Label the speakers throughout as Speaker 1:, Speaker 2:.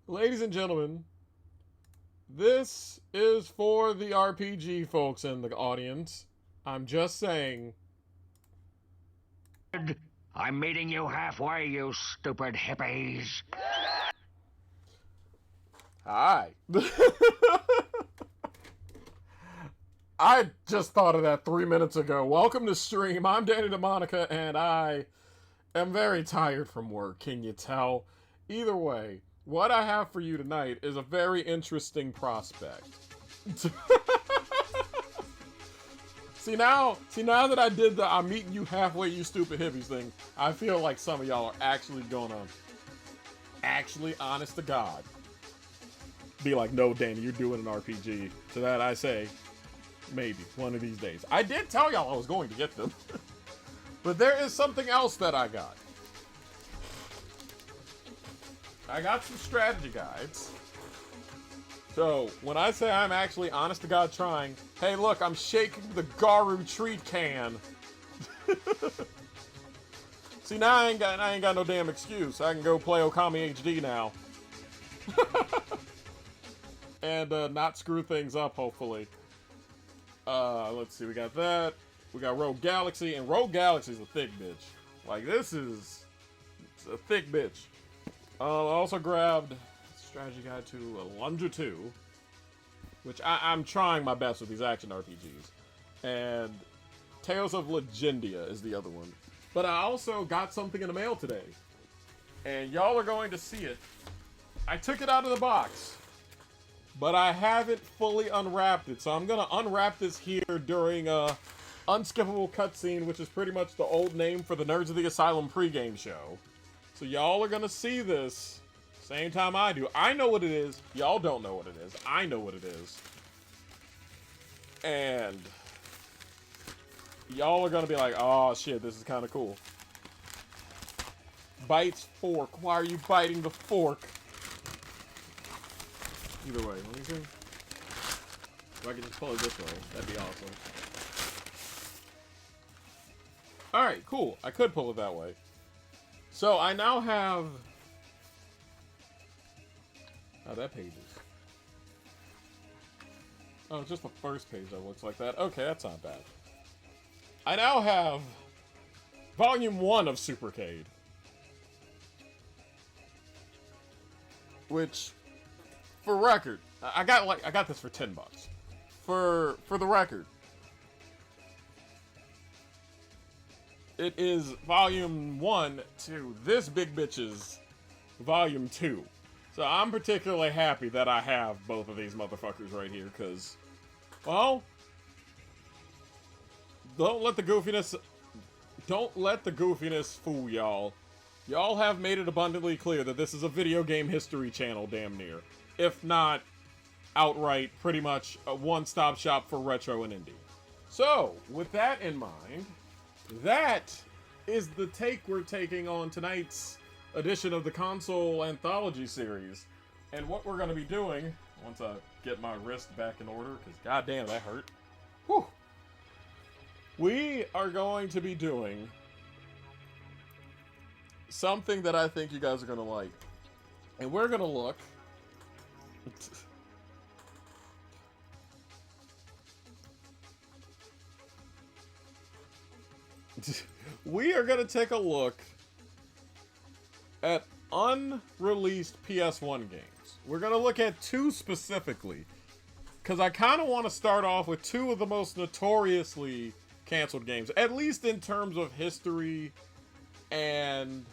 Speaker 1: Ladies and gentlemen, this is for the RPG folks in the audience. I'm just saying.
Speaker 2: I'm meeting you halfway, you stupid hippies.
Speaker 1: Hi. I just thought of that 3 minutes ago. Welcome to stream. I'm Danny DeMonica, and I am very tired from work. Can you tell? Either way, what I have for you tonight is a very interesting prospect. See now that I did the I'm meeting you halfway, you stupid hippies thing, I feel like some of y'all are actually gonna, honest to God, be like, no, Danny, you're doing an RPG. To that I say, maybe, one of these days. I did tell y'all I was going to get them. But there is something else that I got. I got some strategy guides. So, when I say I'm actually, honest to God, trying, hey look, I'm shaking the Garu treat can. See, now I ain't got no damn excuse. I can go play Okami HD now. And not screw things up, hopefully. Let's see, we got that. We got Rogue Galaxy, and Rogue Galaxy's a thick bitch. Like, it's a thick bitch. I also grabbed Strategy Guide to Lunja 2, which I'm trying my best with these action RPGs. And Tales of Legendia is the other one. But I also got something in the mail today. And y'all are going to see it. I took it out of the box, but I haven't fully unwrapped it. So I'm going to unwrap this here during a Unskippable Cutscene, which is pretty much the old name for the Nerds of the Asylum pregame show. So y'all are going to see this same time I do. I know what it is. Y'all don't know what it is. I know what it is. And y'all are going to be like, oh shit, this is kind of cool. Bites fork. Why are you biting the fork? Either way, let me see. If I could just pull it this way, that'd be awesome. Alright, cool. I could pull it that way. So, I now have... Oh, that page is... Oh, it's just the first page that looks like that. Okay, that's not bad. I now have... Volume 1 of Supercade. Which... For record, I got this for $10. For the record, it is Volume 1 to this big bitch's Volume 2. So I'm particularly happy that I have both of these motherfuckers right here, because, well, don't let the goofiness fool y'all. Y'all have made it abundantly clear that this is a video game history channel, damn near. If not outright, pretty much a one-stop shop for retro and indie. So, with that in mind, that is the take we're taking on tonight's edition of the Console Anthology series. And what we're going to be doing, once I get my wrist back in order, because goddamn, that hurt. Whew. We are going to be doing something that I think you guys are going to like. And we're going to look... We are going to take a look at unreleased PS1 games. We're going to look at two specifically, because I kind of want to start off with two of the most notoriously canceled games, at least in terms of history and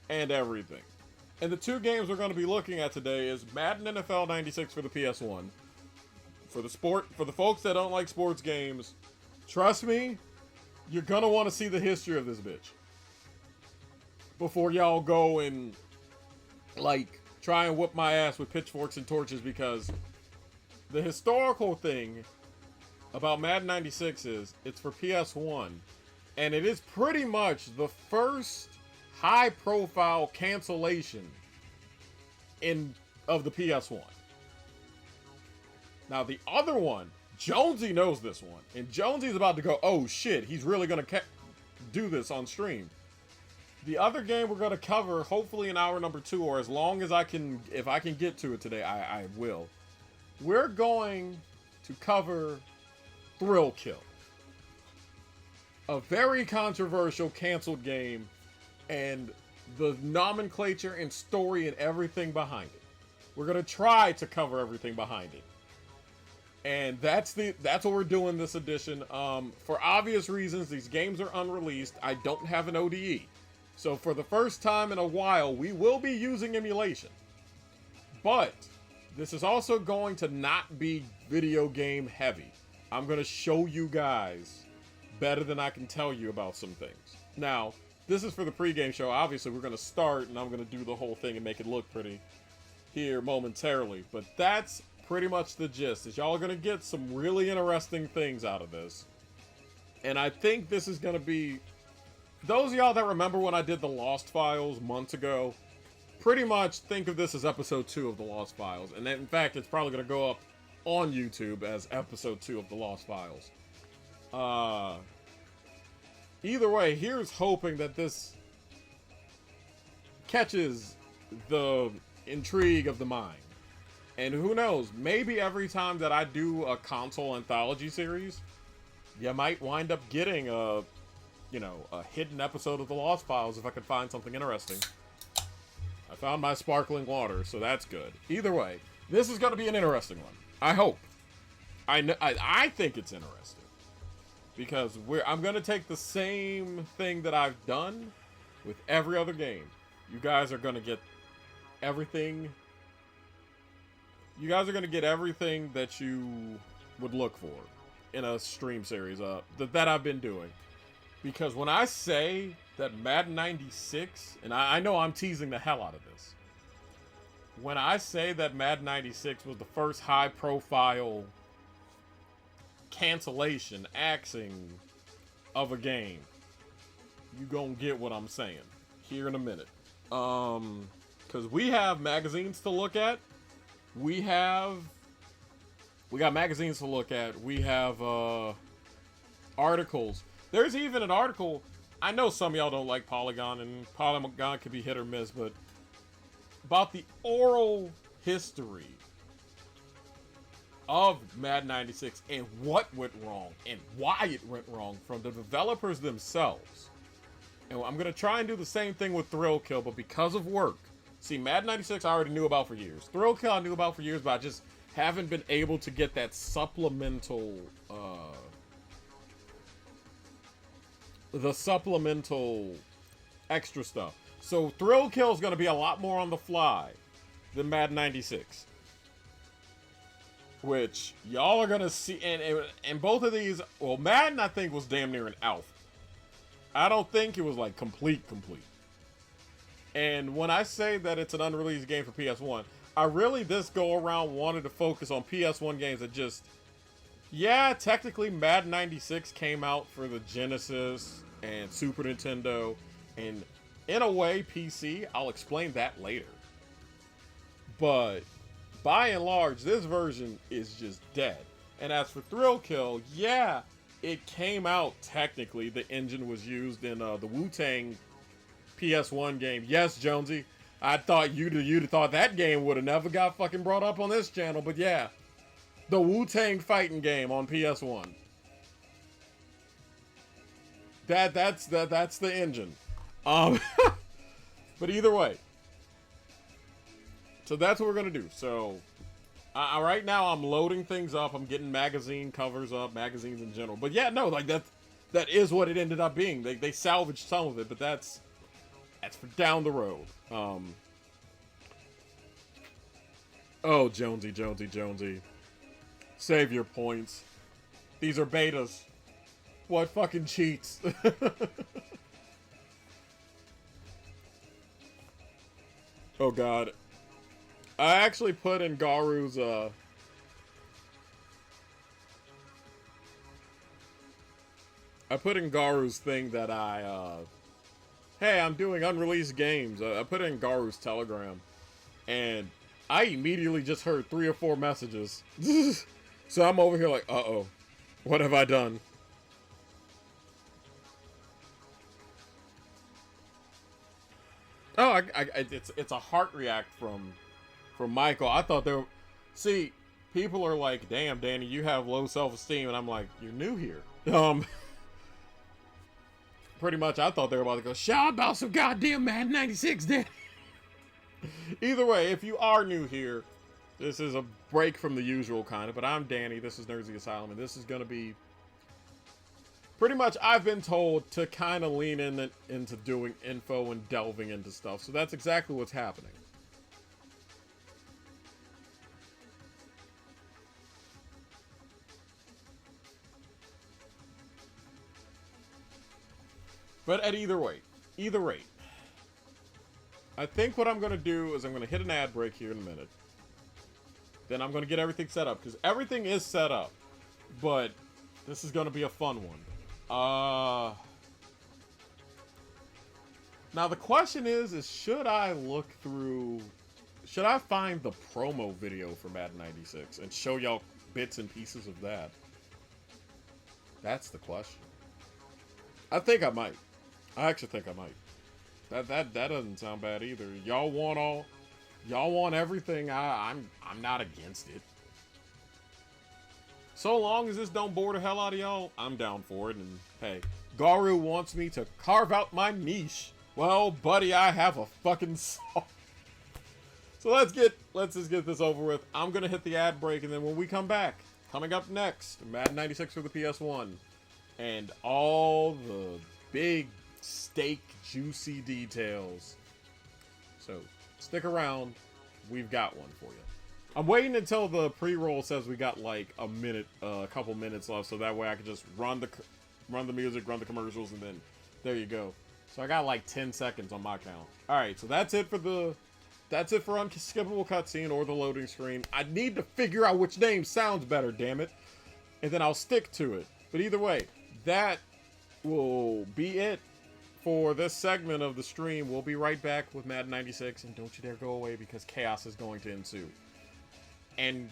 Speaker 1: everything. And the two games we're going to be looking at today is Madden NFL 96 for the PS1. For the folks that don't like sports games, trust me, you're going to want to see the history of this bitch before y'all go and, like, try and whoop my ass with pitchforks and torches, because the historical thing about Madden 96 is it's for PS1, and it is pretty much the first high-profile cancellation of the PS1. Now, the other one, Jonesy knows this one, and Jonesy's about to go, oh shit, he's really gonna do this on stream. The other game we're going to cover, hopefully in hour number 2, or as long as I can, if I can get to it today, I will. We're going to cover Thrill Kill. A very controversial, canceled game, and the nomenclature and story and everything behind it. We're going to try to cover everything behind it. And that's what we're doing this edition. For obvious reasons, these games are unreleased. I don't have an ODE. So for the first time in a while, we will be using emulation. But this is also going to not be video game heavy. I'm going to show you guys better than I can tell you about some things. Now, this is for the pregame show. Obviously, we're going to start, and I'm going to do the whole thing and make it look pretty here momentarily. But that's pretty much the gist, is y'all are going to get some really interesting things out of this. And I think this is going to be... Those of y'all that remember when I did the Lost Files months ago, pretty much think of this as episode 2 of the Lost Files. And in fact, it's probably going to go up on YouTube as episode 2 of the Lost Files. Either way, here's hoping that this catches the intrigue of the mind. And who knows, maybe every time that I do a console anthology series, you might wind up getting a hidden episode of the Lost Files if I could find something interesting. I found my sparkling water, so that's good. Either way, this is going to be an interesting one. I hope. I think it's interesting. Because I'm going to take the same thing that I've done with every other game. You guys are going to get everything. You guys are going to get everything that you would look for in a stream series that I've been doing. Because when I say that Madden 96, and I know I'm teasing the hell out of this. When I say that Madden 96 was the first high-profile cancellation, axing of a game, you gonna get what I'm saying here in a minute. Because we have magazines to look at. We got magazines to look at. We have articles. There's even an article. I know some of y'all don't like Polygon, and Polygon could be hit or miss, but about the oral history of Madden 96 and what went wrong and why it went wrong from the developers themselves. And I'm going to try and do the same thing with Thrill Kill, but because of work. See, Madden 96 I already knew about for years. Thrill Kill I knew about for years, but I just haven't been able to get that supplemental extra stuff. So Thrill Kill is going to be a lot more on the fly than Madden 96. Which y'all are going to see. And both of these, well, Madden I think was damn near an alpha. I don't think it was like complete. And when I say that it's an unreleased game for PS1, I really this go around wanted to focus on PS1 games that just... Yeah, technically Madden 96 came out for the Genesis and Super Nintendo, and in a way PC. I'll explain that later. But by and large, this version is just dead. And as for Thrill Kill, yeah, it came out technically. The engine was used in the Wu-Tang PS1 game. Yes, Jonesy, I thought you'd have thought that game would have never got fucking brought up on this channel, but yeah. The Wu-Tang fighting game on PS1. That's the engine. But either way. So that's what we're gonna do. So right now I'm loading things up. I'm getting magazine covers up, magazines in general. But yeah, no, like that is what it ended up being. They salvaged some of it, but that's for down the road. Oh, Jonesy. Save your points. These are betas. What fucking cheats? Oh god. I actually put in Garu's thing that hey, I'm doing unreleased games. I put in Garu's Telegram, and I immediately just heard 3 or 4 messages. So I'm over here like, uh-oh, what have I done? no, it's a heart react from Michael. I thought there were, see, people are like, damn, Danny, you have low self-esteem, and I'm like, you're new here. Pretty much, I thought they were about to go, shout about some goddamn Madden 96, Danny. Either way, if you are new here, this is a break from the usual kind of, but I'm Danny, this is Nerdsy Asylum, and this is going to be, pretty much, I've been told to kind of lean into doing info and delving into stuff, so that's exactly what's happening. But at either rate, I think what I'm going to do is I'm going to hit an ad break here in a minute. Then I'm going to get everything set up, because everything is set up. But this is going to be a fun one. Now the question is should I look through... Should I find the promo video for Madden 96 and show y'all bits and pieces of that? That's the question. I think I might. I actually think I might. That doesn't sound bad either. Y'all want everything. I'm not against it. So long as this don't bore the hell out of y'all, I'm down for it. And hey, Garu wants me to carve out my niche. Well, buddy, I have a fucking song. So let's just get this over with. I'm gonna hit the ad break, and then when we come back, coming up next, Madden 96 for the PS1, and all the big steak juicy details. So stick around, we've got one for you. I'm waiting until the pre-roll says we got like a couple minutes left, so that way I can just run the music, run the commercials, and then there you go. So I got like 10 seconds on my count. All right, so that's it for unskippable cutscene or the loading screen. I need to figure out which name sounds better, damn it, and then I'll stick to it. But either way, that will be it for this segment of the stream. We'll be right back with Madden 96, and don't you dare go away because chaos is going to ensue. And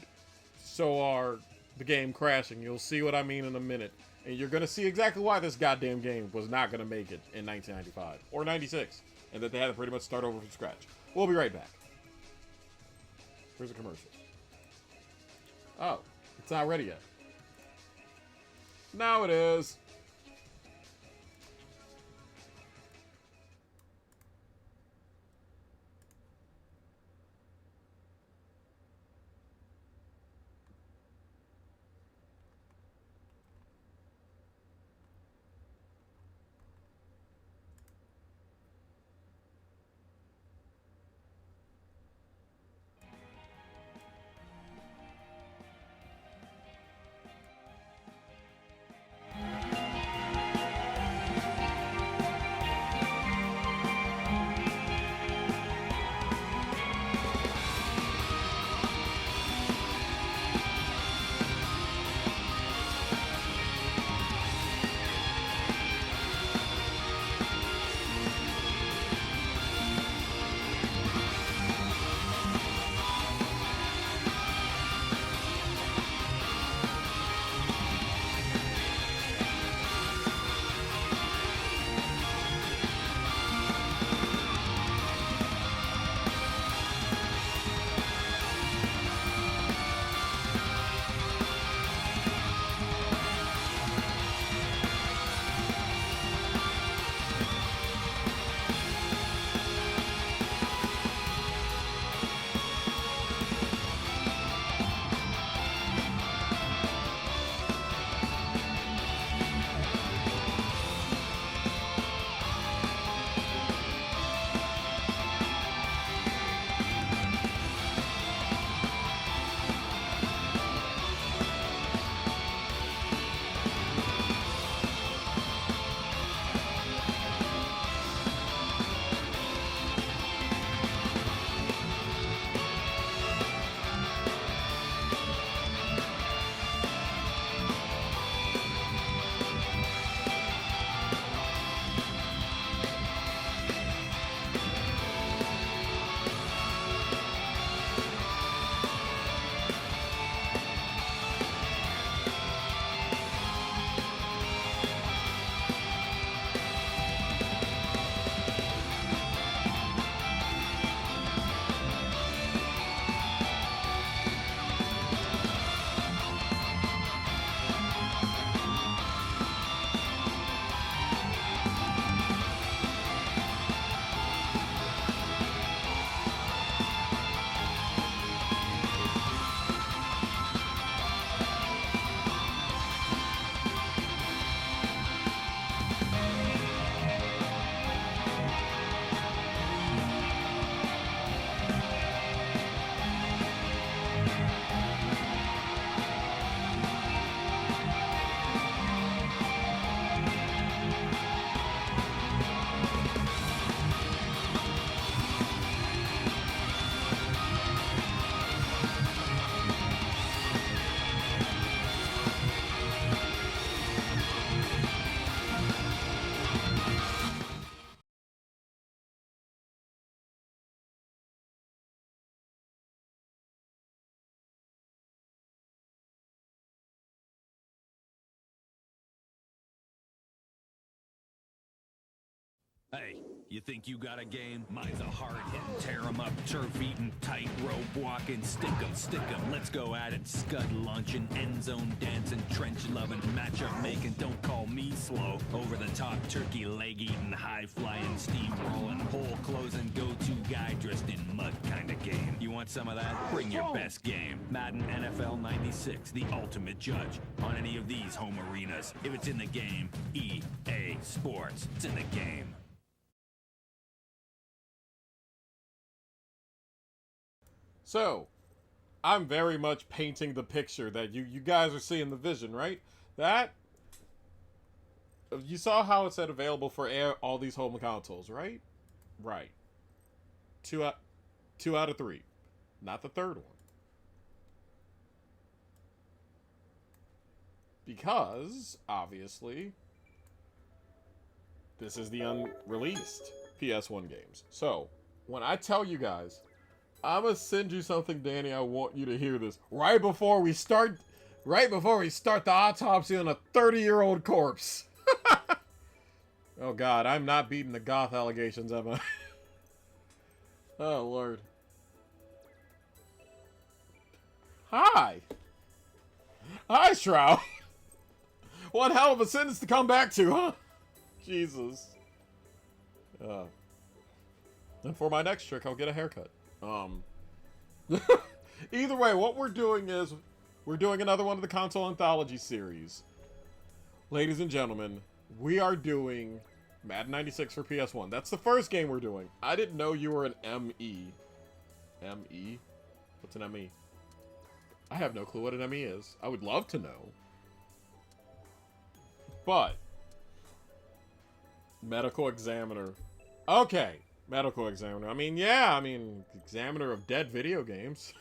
Speaker 1: so are the game crashing. You'll see what I mean in a minute. And you're going to see exactly why this goddamn game was not going to make it in 1995 or 96. And that they had to pretty much start over from scratch. We'll be right back. Here's a commercial. Oh, it's not ready yet. Now it is.
Speaker 3: Hey, you think you got a game? Mine's a hard-hitting, tear-em-up, turf-eating, tight-rope walking, stick 'em, let's go at it, scud lunching, end-zone dancing, trench-loving, matchup making, don't call me slow, over-the-top, turkey leg-eating, high-flying, steam-rolling, hole-closing, go-to guy dressed in mud kind of game. You want some of that? Bring your best game. Madden NFL 96, the ultimate judge on any of these home arenas. If it's in the game, EA Sports, it's in the game.
Speaker 1: So, I'm very much painting the picture that you guys are seeing the vision, right? That, you saw how it said available for all these home consoles, right? Right. Two out of 3. Not the third one. Because, obviously, this is the unreleased PS1 games. So, when I tell you guys, I'm gonna send you something, Danny. I want you to hear this right before we start the autopsy on a 30-year-old corpse. Oh God, I'm not beating the goth allegations, am I? Oh Lord. Hi, Shroud. One hell of a sentence to come back to, huh? Jesus. And for my next trick, I'll get a haircut. Either way, what we're doing is we're doing another one of the console anthology series. Ladies and gentlemen, we are doing Madden 96 for PS1. That's the first game we're doing. I didn't know you were an ME. ME? What's an ME? I have no clue what an ME is. I would love to know. But medical examiner. Okay. Medical examiner. I mean, yeah, examiner of dead video games.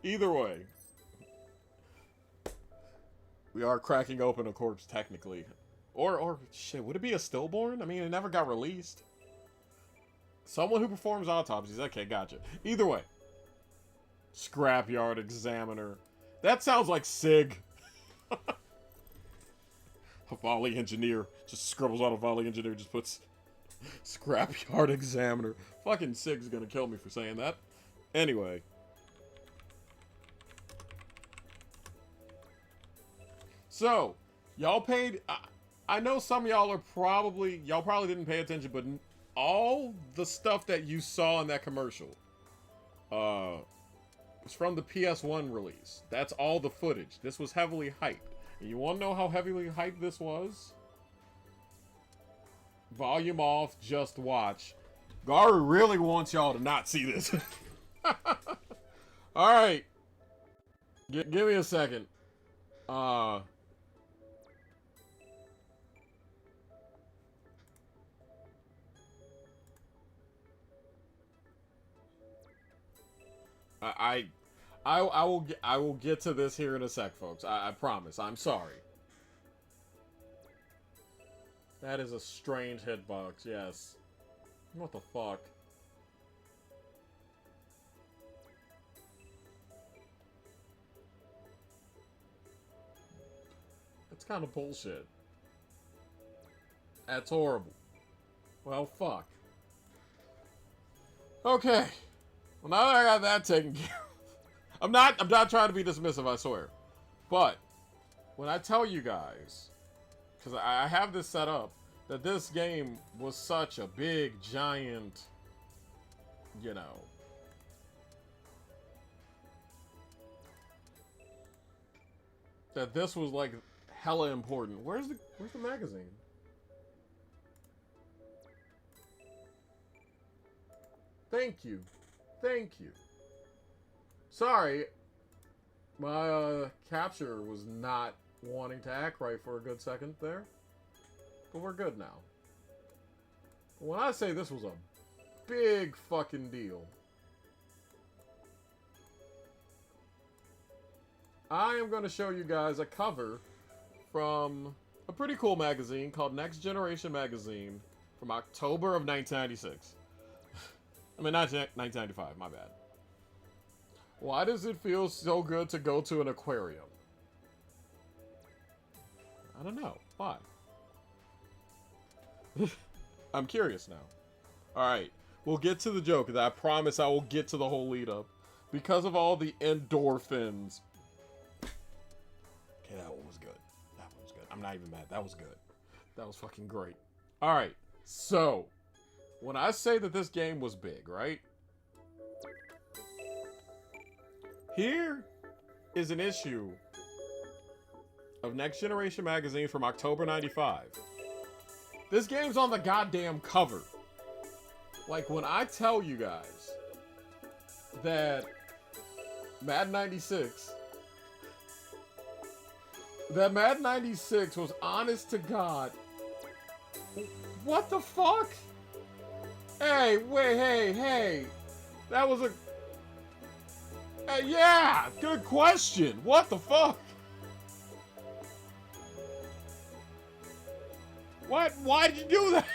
Speaker 1: Either way. We are cracking open a corpse, technically. Or, shit, would it be a stillborn? I mean, it never got released. Someone who performs autopsies. Okay, gotcha. Either way. Scrapyard examiner. That sounds like SIG. A volley engineer. Just scribbles out a volley engineer, just puts... Scrapyard examiner. Fucking SIG's gonna kill me for saying that. Anyway. So, y'all paid... I know some of y'all are probably... Y'all probably didn't pay attention, but all the stuff that you saw in that commercial was from the PS1 release. That's all the footage. This was heavily hyped. And you wanna know how heavily hyped this was? Volume off, just watch. Garu really wants y'all to not see this. Alright. Give me a second. I will get to this here in a sec, folks. I promise. I'm sorry. That is a strange hitbox, yes. What the fuck? That's kind of bullshit. That's horrible. Well, fuck. Okay. Well, now that I got that taken care of, I'm not trying to be dismissive, I swear. But when I tell you guys, because I have this set up, that this game was such a big, giant, you know, that this was like hella important. Where's the magazine? Thank you. Thank you. Sorry, my capture was not wanting to act right for a good second there. But we're good now. When I say this was a big fucking deal, I am going to show you guys a cover from a pretty cool magazine called Next Generation Magazine from October of 1996. I mean, 1995, my bad. Why does it feel so good to go to an aquarium? I don't know. Why? I'm curious now. Alright, we'll get to the joke. I promise I will get to the whole lead up. Because of all the endorphins. Okay, that one was good. That one was good. I'm not even mad. That was good. That was fucking great. Alright, so when I say that this game was big, right? Here is an issue of Next Generation Magazine from October 95. This game's on the goddamn cover. Like, when I tell you guys that Madden 96 was honest to God. What the fuck? Hey, wait, hey. That was a... yeah, good question. What the fuck? What? Why did you do that?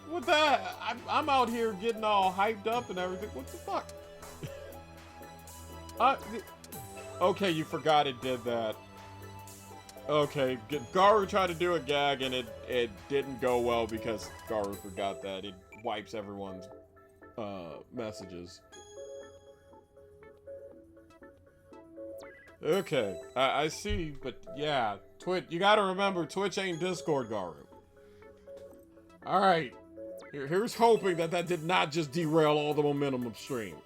Speaker 1: What the? I'm out here getting all hyped up and everything. What the fuck? Okay, you forgot it did that. Okay, Garu tried to do a gag and it didn't go well because Garu forgot that. It wipes everyone's messages. Okay, I see, but yeah, Twitch, you gotta remember, Twitch ain't Discord, Garu. Alright, here's hoping that did not just derail all the momentum of stream.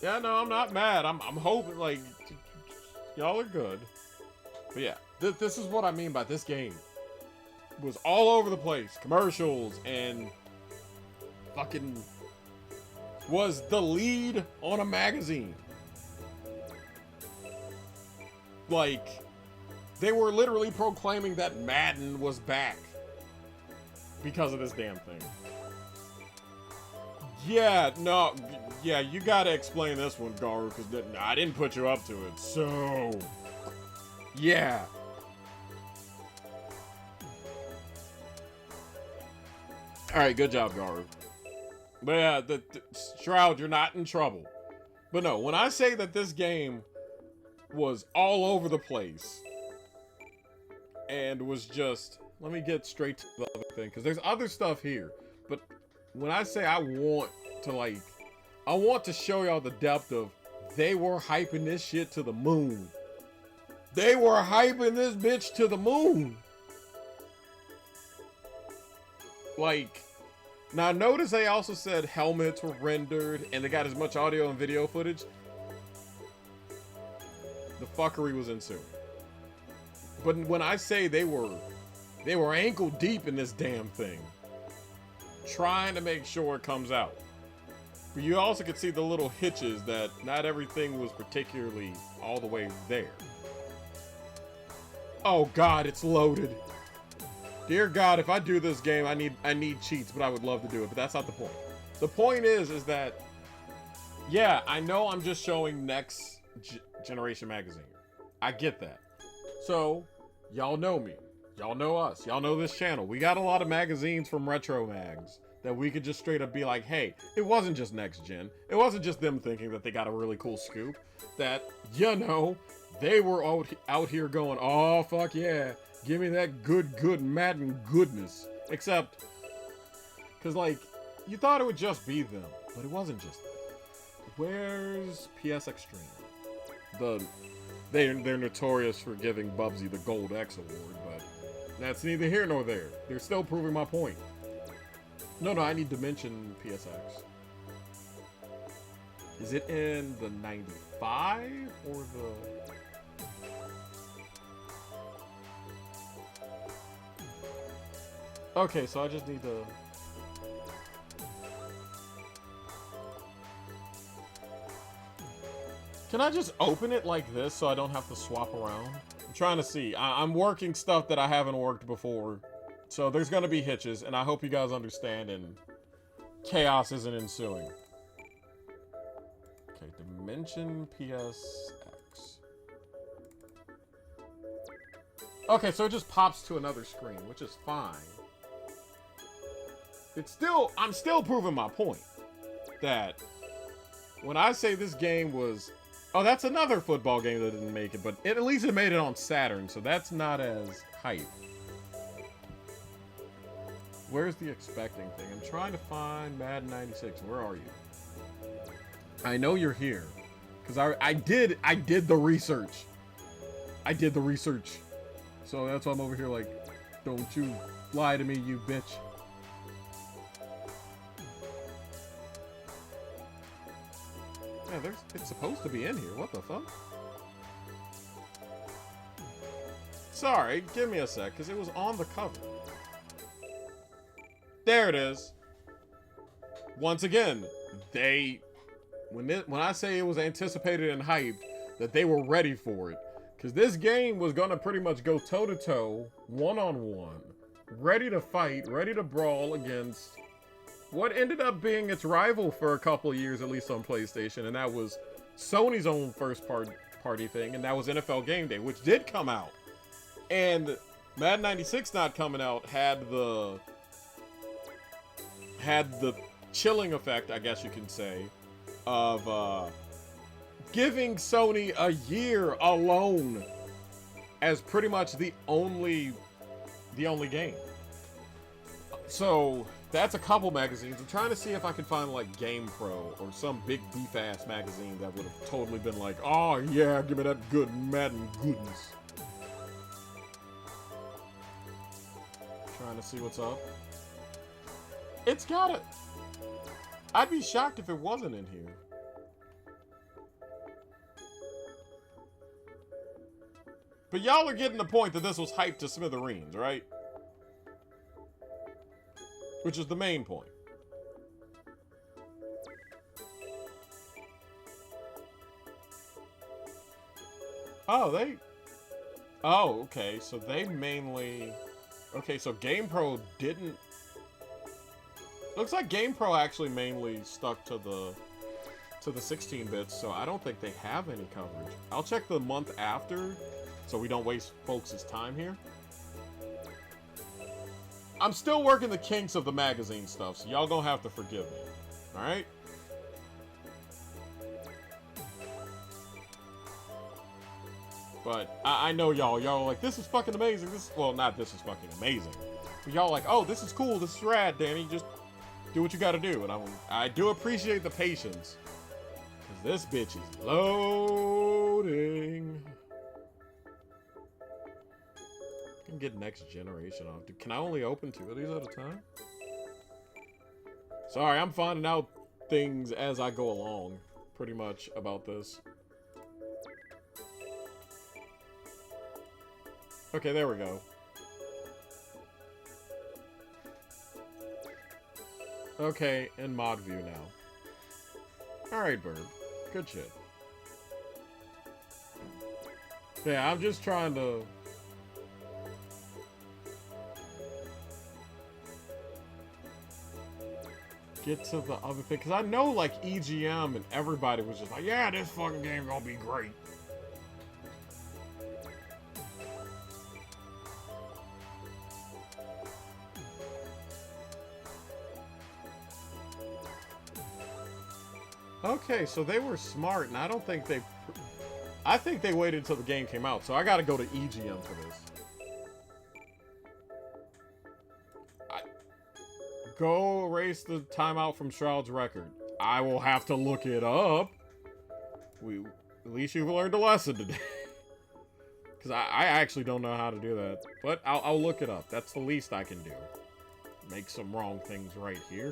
Speaker 1: Yeah, no, I'm not mad. I'm hoping, like, y'all are good. But yeah, this is what I mean by this game. It was all over the place. Commercials and fucking was the lead on a magazine. Like, they were literally proclaiming that Madden was back because of this damn thing. Yeah, no, yeah, you gotta explain this one, Garu, because I didn't put you up to it, so... Yeah. Alright, good job, Garu. But yeah, Shroud, you're not in trouble. But no, when I say that this game was all over the place and was just... Let me get straight to the other thing, because there's other stuff here. But when I say I want to show y'all the depth of, they were hyping this shit to the moon. They were hyping this bitch to the moon. Like, now notice they also said helmets were rendered and they got as much audio and video footage. The fuckery was ensuing. But when I say they were ankle deep in this damn thing, trying to make sure it comes out. But you also could see the little hitches that not everything was particularly all the way there. Oh God, it's loaded. Dear God, if I do this game, I need cheats, but I would love to do it, but that's not the point. The point is that, yeah, I know I'm just showing Next Generation Magazine. I get that. So, y'all know me. Y'all know us. Y'all know this channel. We got a lot of magazines from Retro Mags that we could just straight up be like, hey, it wasn't just Next Gen. It wasn't just them thinking that they got a really cool scoop. That, you know, they were out here going, oh, fuck yeah. Give me that good Madden goodness. Except, because, like, you thought it would just be them, but it wasn't just them. Where's PS Extreme? They're notorious for giving Bubsy the Gold X award, but that's neither here nor there. They're still proving my point. No, I need to mention PSX. Is it in the 95 or the... Okay, so I just need to... Can I just open it like this so I don't have to swap around? I'm trying to see. I'm working stuff that I haven't worked before. So there's going to be hitches, and I hope you guys understand and chaos isn't ensuing. Okay, Dimension PSX. Okay, so it just pops to another screen, which is fine. I'm still proving my point that when I say this game was Oh, that's another football game that didn't make it, but at least it made it on Saturn, so that's not as hype. Where's the expecting thing? I'm trying to find Madden 96. Where are you? I know you're here. Because I did the research. I did the research. So that's why I'm over here like, don't you lie to me, you bitch. Yeah, it's supposed to be in here. What the fuck? Sorry, give me a sec, because it was on the cover. There it is. Once again, when I say it was anticipated and hyped, that they were ready for it. Because this game was going to pretty much go toe-to-toe, one-on-one, ready to fight, ready to brawl against what ended up being its rival for a couple of years, at least on PlayStation, and that was Sony's own first-party thing, and that was NFL Game Day, which did come out. And Madden 96 not coming out had the chilling effect, I guess you can say, of giving Sony a year alone as pretty much the only game. So that's a couple magazines. I'm trying to see if I can find like GamePro or some big beef ass magazine that would have totally been like, oh yeah, give me that good Madden goodness. Trying to see what's up. It's got it. I'd be shocked if it wasn't in here. But y'all are getting the point that this was hyped to smithereens, right? Which is the main point. Oh, oh, okay. So they mainly... Okay, so GamePro didn't... Looks like GamePro actually mainly stuck to the 16 bits, so I don't think they have any coverage. I'll check the month after, so we don't waste folks' time here. I'm still working the kinks of the magazine stuff, so y'all gonna have to forgive me. Alright? But I know y'all are like, this is fucking amazing. Well, not this is fucking amazing. But y'all like, oh, this is cool, this is rad, Danny. Just do what you gotta do. And I do appreciate the patience. Because this bitch is loading. I can get next generation off. Dude, can I only open 2 of these at a time? Sorry, I'm finding out things as I go along, pretty much, about this. Okay, there we go. Okay, in mod view now. Alright, Bird. Good shit. Yeah, I'm just trying to... get to the other thing. Because I know, like, EGM and everybody was just like, yeah, this fucking game gonna be great. Okay, so they were smart, and I don't think they... I think they waited until the game came out, so I gotta go to EGM for this. Go erase the timeout from Shroud's record. I will have to look it up. At least you've learned a lesson today. Because I actually don't know how to do that. But I'll look it up. That's the least I can do. Make some wrong things right here.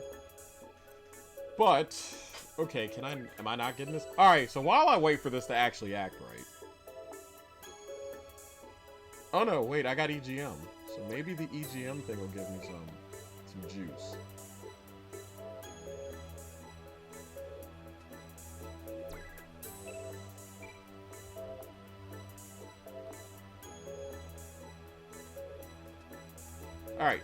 Speaker 1: But... Okay, am I not getting this? Alright, so while I wait for this to actually act right. Oh no, wait, I got EGM. So maybe the EGM thing will give me some juice. Alright.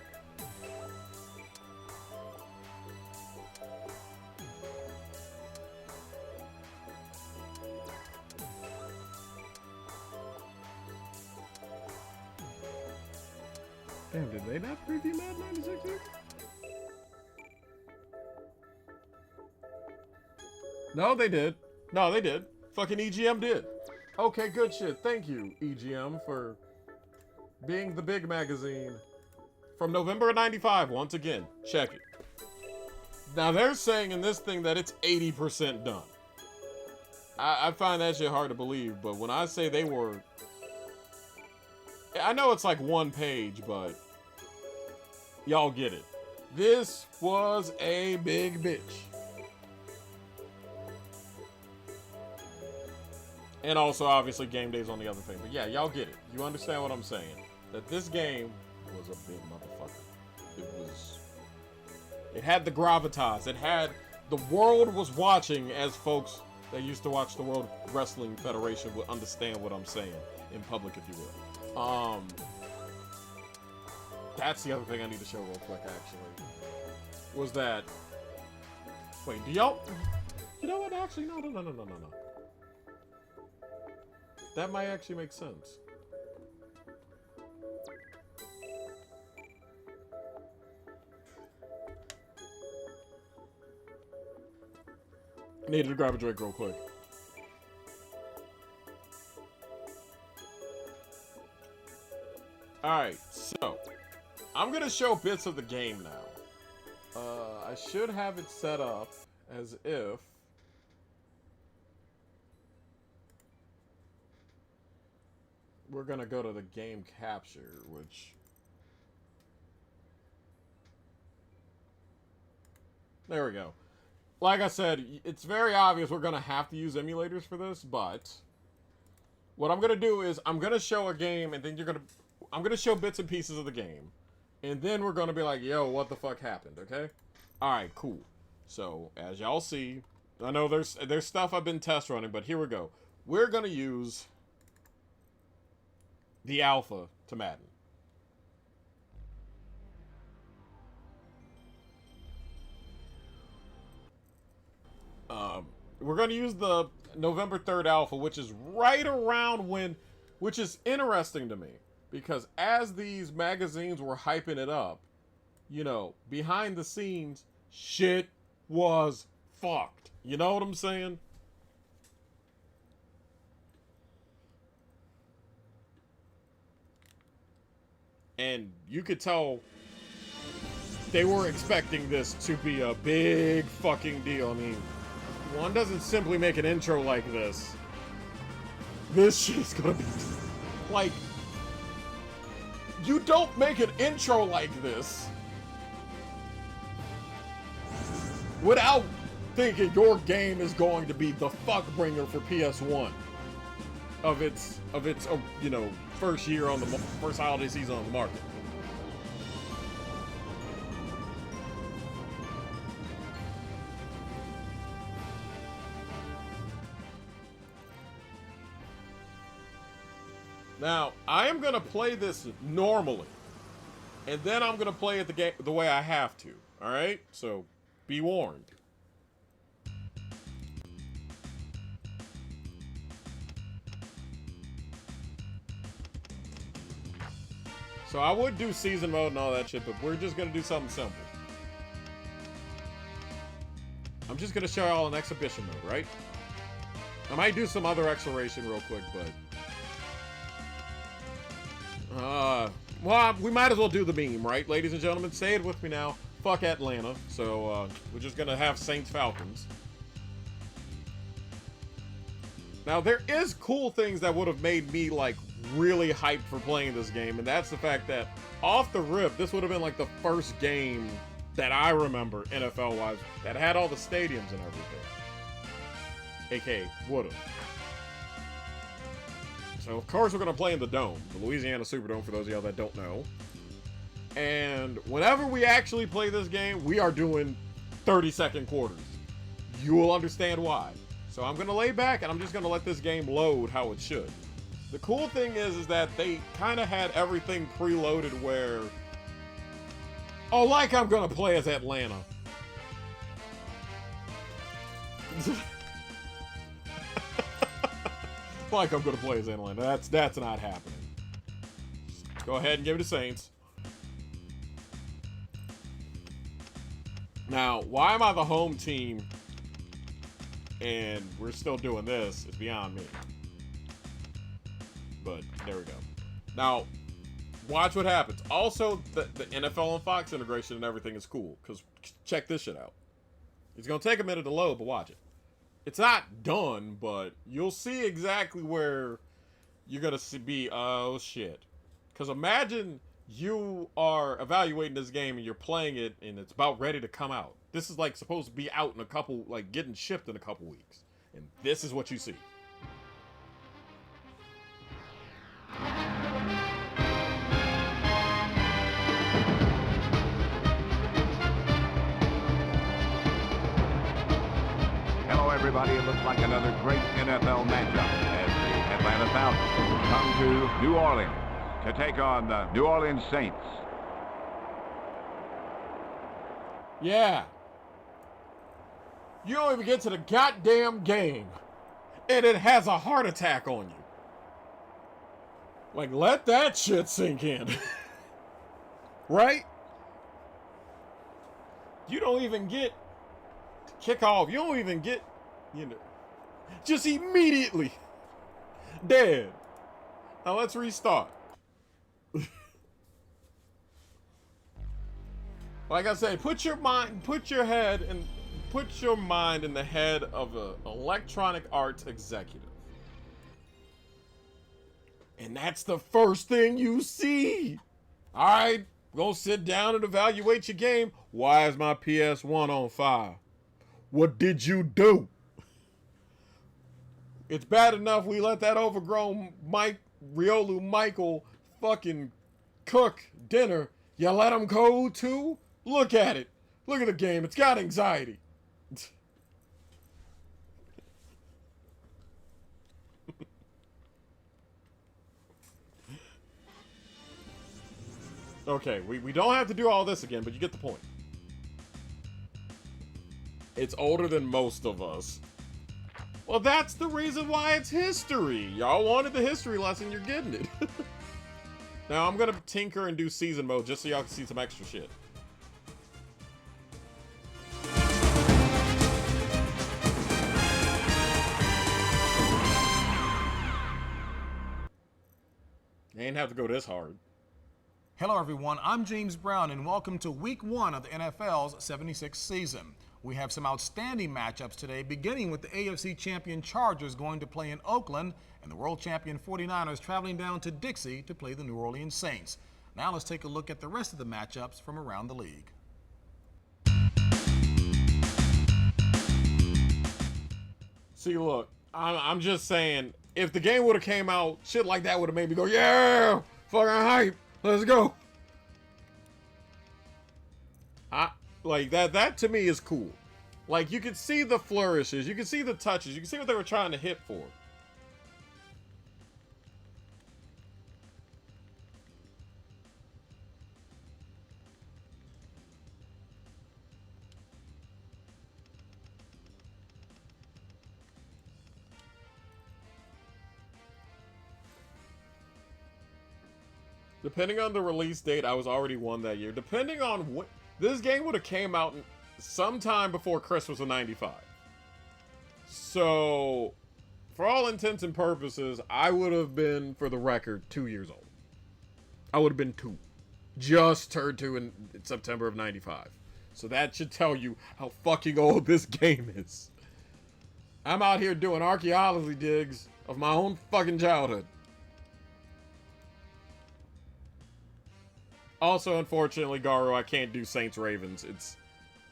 Speaker 1: Damn, did they not preview Madden 96 here? No, they did. No, they did. fucking EGM did. Okay, good shit. Thank you, EGM, for being the big magazine from November of 95. Once again, check it. Now, they're saying in this thing that it's 80% done. I find that shit hard to believe, but when I say they were... I know it's like one page, but y'all get it. This was a big bitch. And also, obviously, game day's on the other thing. But yeah, y'all get it. You understand what I'm saying. That this game was a big motherfucker. It had the gravitas. It had... The world was watching, as folks that used to watch the World Wrestling Federation would understand what I'm saying in public, if you will. That's the other thing I need to show real quick, actually. Was that... Wait, do y'all... You know what? Actually, no. That might actually make sense. Needed to grab a drink real quick. Alright, so I'm gonna show bits of the game now. I should have it set up as if we're gonna go to the game capture, which... There we go. Like I said, it's very obvious we're gonna have to use emulators for this, but what I'm gonna do is I'm gonna show a game, and then I'm gonna show bits and pieces of the game, and then we're gonna be like, yo, what the fuck happened, okay? Alright, cool. So, as y'all see, I know there's stuff I've been test running, but here we go. We're gonna use the alpha to Madden. We're going to use the November 3rd alpha, which is right around when... Which is interesting to me, because as these magazines were hyping it up, you know, behind the scenes, shit was fucked. You know what I'm saying? And you could tell they were expecting this to be a big fucking deal. I mean, one doesn't simply make an intro like this. This shit's gonna be... Like, you don't make an intro like this without thinking your game is going to be the fuck bringer for PS1 of its you know, first year on the first holiday season on the market. Now, I am gonna play this normally, and then I'm gonna play it the way I have to. All right, so be warned. So I would do season mode and all that shit, but we're just gonna do something simple. I'm just gonna show y'all an exhibition mode, right? I might do some other exploration real quick, but... well, we might as well do the meme, right, ladies and gentlemen? Say it with me now. Fuck Atlanta. So, we're just gonna have Saints Falcons. Now, there is cool things that would have made me, like, really hyped for playing this game, and that's the fact that, off the rip, this would have been, like, the first game that I remember, NFL-wise, that had all the stadiums and everything. AKA, would have. So, of course, we're going to play in the Dome, the Louisiana Superdome, for those of y'all that don't know. And whenever we actually play this game, we are doing 30-second quarters. You will understand why. So I'm going to lay back, and I'm just going to let this game load how it should. The cool thing is that they kind of had everything preloaded where... Oh, like I'm going to play as Atlanta. Like I'm gonna play as Atlanta. That's not happening. Just go ahead and give it to Saints. Now, why am I the home team? and we're still doing this is beyond me. But there we go. Now, watch what happens. Also, the NFL and Fox integration and everything is cool, because check this shit out. It's going to take a minute to load, but watch it. It's not done, but you'll see exactly where you're going to be. Oh, shit. Because imagine you are evaluating this game and you're playing it and it's about ready to come out. This is like supposed to be out in a couple, like getting shipped in a couple weeks. And this is what you see.
Speaker 4: Hello, everybody. It looks like another great NFL matchup as the Atlanta Falcons come to New Orleans to take on the New Orleans Saints.
Speaker 1: Yeah. You don't even get to the goddamn game, and it has a heart attack on you. Like, let that shit sink in. Right? You don't even get to kick off. You don't even get, you know, just immediately dead. Now let's restart. Like I say, put your mind in the head of an Electronic Arts executive. And that's the first thing you see. All right, go sit down and evaluate your game. Why is my PS1 on fire? What did you do? It's bad enough we let that overgrown Riolu Michael fucking cook dinner. You let him code too? Look at it. Look at the game. It's got anxiety. Okay, we don't have to do all this again, but you get the point. It's older than most of us. Well, that's the reason why it's history. Y'all wanted the history lesson, you're getting it. Now, I'm gonna tinker and do season mode just so y'all can see some extra shit. You ain't have to go this hard.
Speaker 5: Hello everyone, I'm James Brown and welcome to week 1 of the NFL's 76th season. We have some outstanding matchups today, beginning with the AFC champion Chargers going to play in Oakland and the world champion 49ers traveling down to Dixie to play the New Orleans Saints. Now let's take a look at the rest of the matchups from around the league.
Speaker 1: See, look, I'm just saying, if the game would have came out, shit like that would have made me go, yeah, fucking hype. Let's go. Like that to me is cool. Like, you can see the flourishes, you can see the touches, you can see what they were trying to hit for. Depending on the release date, I was already one that year. Depending on what... This game would have came out sometime before Christmas of 95. So, for all intents and purposes, I would have been, for the record, 2 years old. I would have been 2. Just turned 2 in September of 95. So that should tell you how fucking old this game is. I'm out here doing archaeology digs of my own fucking childhood. Also, unfortunately, Garo, I can't do Saints-Ravens. It's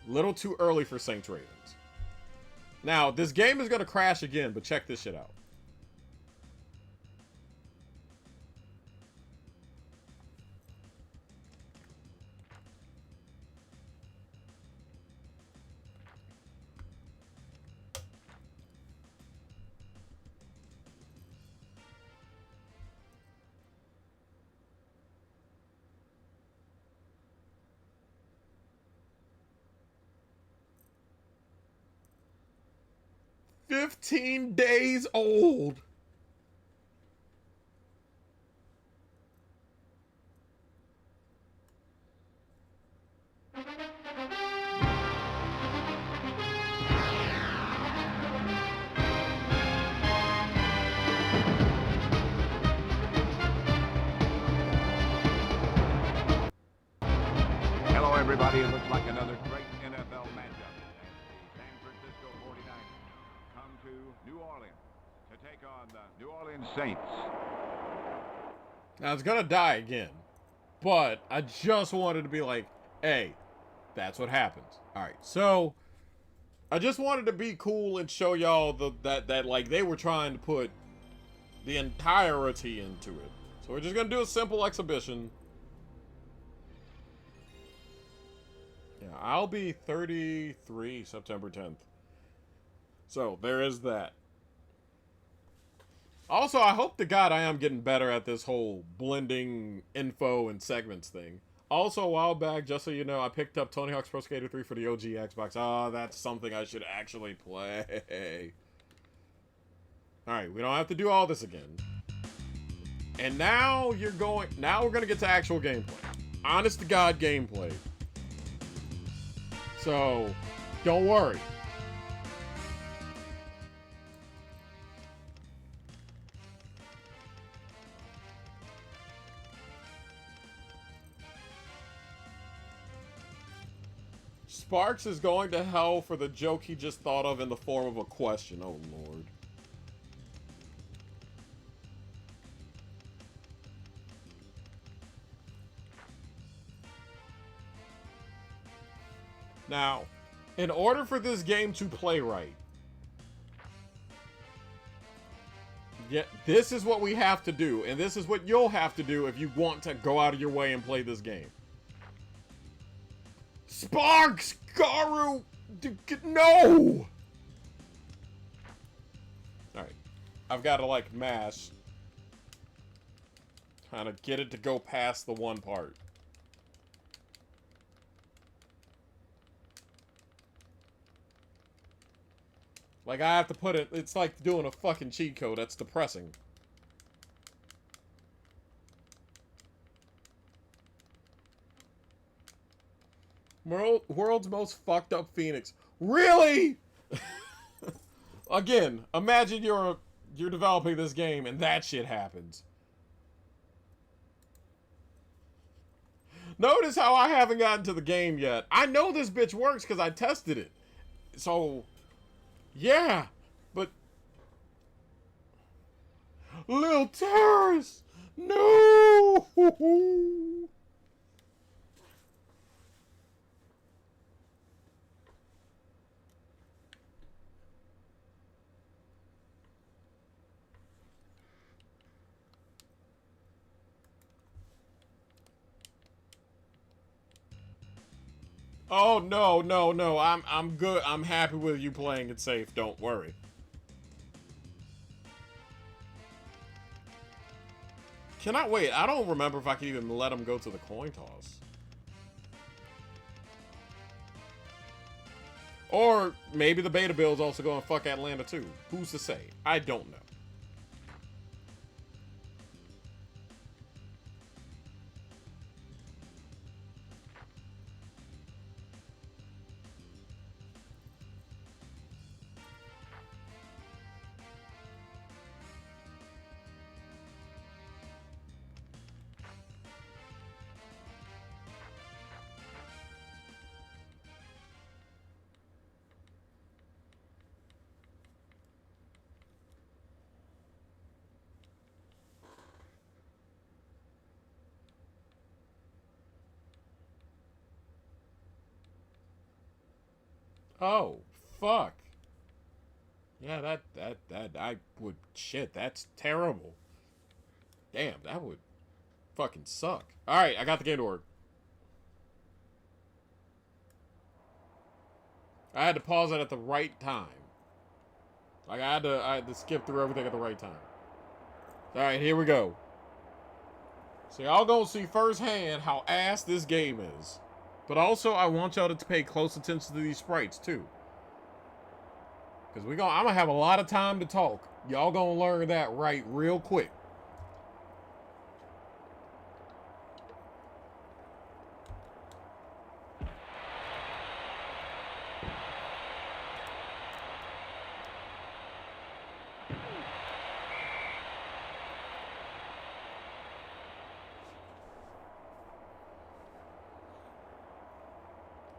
Speaker 1: a little too early for Saints-Ravens. Now, this game is going to crash again, but check this shit out. "15 days old."
Speaker 4: it looks like another great NFL matchup as the San Francisco 49ers come to New Orleans to take on the New Orleans Saints.
Speaker 1: Now, it's gonna die again, but I just wanted to be like, hey, that's what happens. All right, so I just wanted to be cool and show y'all that like they were trying to put the entirety into it. So we're just gonna do a simple exhibition. Yeah, I'll be 33 September 10th. So there is that. Also, I hope to God I am getting better at this whole blending info and segments thing. Also, a while back, just so you know, I picked up Tony Hawk's Pro Skater 3 for the OG Xbox. Oh, that's something I should actually play. Alright, we don't have to do all this again. And now we're gonna get to actual gameplay. Honest to God gameplay. So, don't worry. Sparks is going to hell for the joke he just thought of in the form of a question. Oh, Lord. Now, in order for this game to play right, this is what we have to do, and this is what you'll have to do if you want to go out of your way and play this game. Sparks! Garu! No! Alright. I've got to, like, mash. Kind of get it to go past the one part. Like, I have to put it... It's like doing a fucking cheat code. That's depressing. World's most fucked up Phoenix. Really? Again, imagine you're developing this game and that shit happens. Notice how I haven't gotten to the game yet. I know this bitch works because I tested it. So, yeah. But... Little terrorist! No! Oh, no. I'm good. I'm happy with you playing it safe. Don't worry. Can I wait? I don't remember if I can even let him go to the coin toss. Or maybe the beta build's also going to fuck Atlanta too. Who's to say? I don't know. Oh, fuck. Yeah, I would, shit, that's terrible. Damn, that would fucking suck. Alright, I got the game to work. I had to pause it at the right time. Like, I had to skip through everything at the right time. Alright, here we go. So y'all gonna see firsthand how ass this game is. But also, I want y'all to pay close attention to these sprites, too. Because I'm going to have a lot of time to talk. Y'all going to learn that right real quick.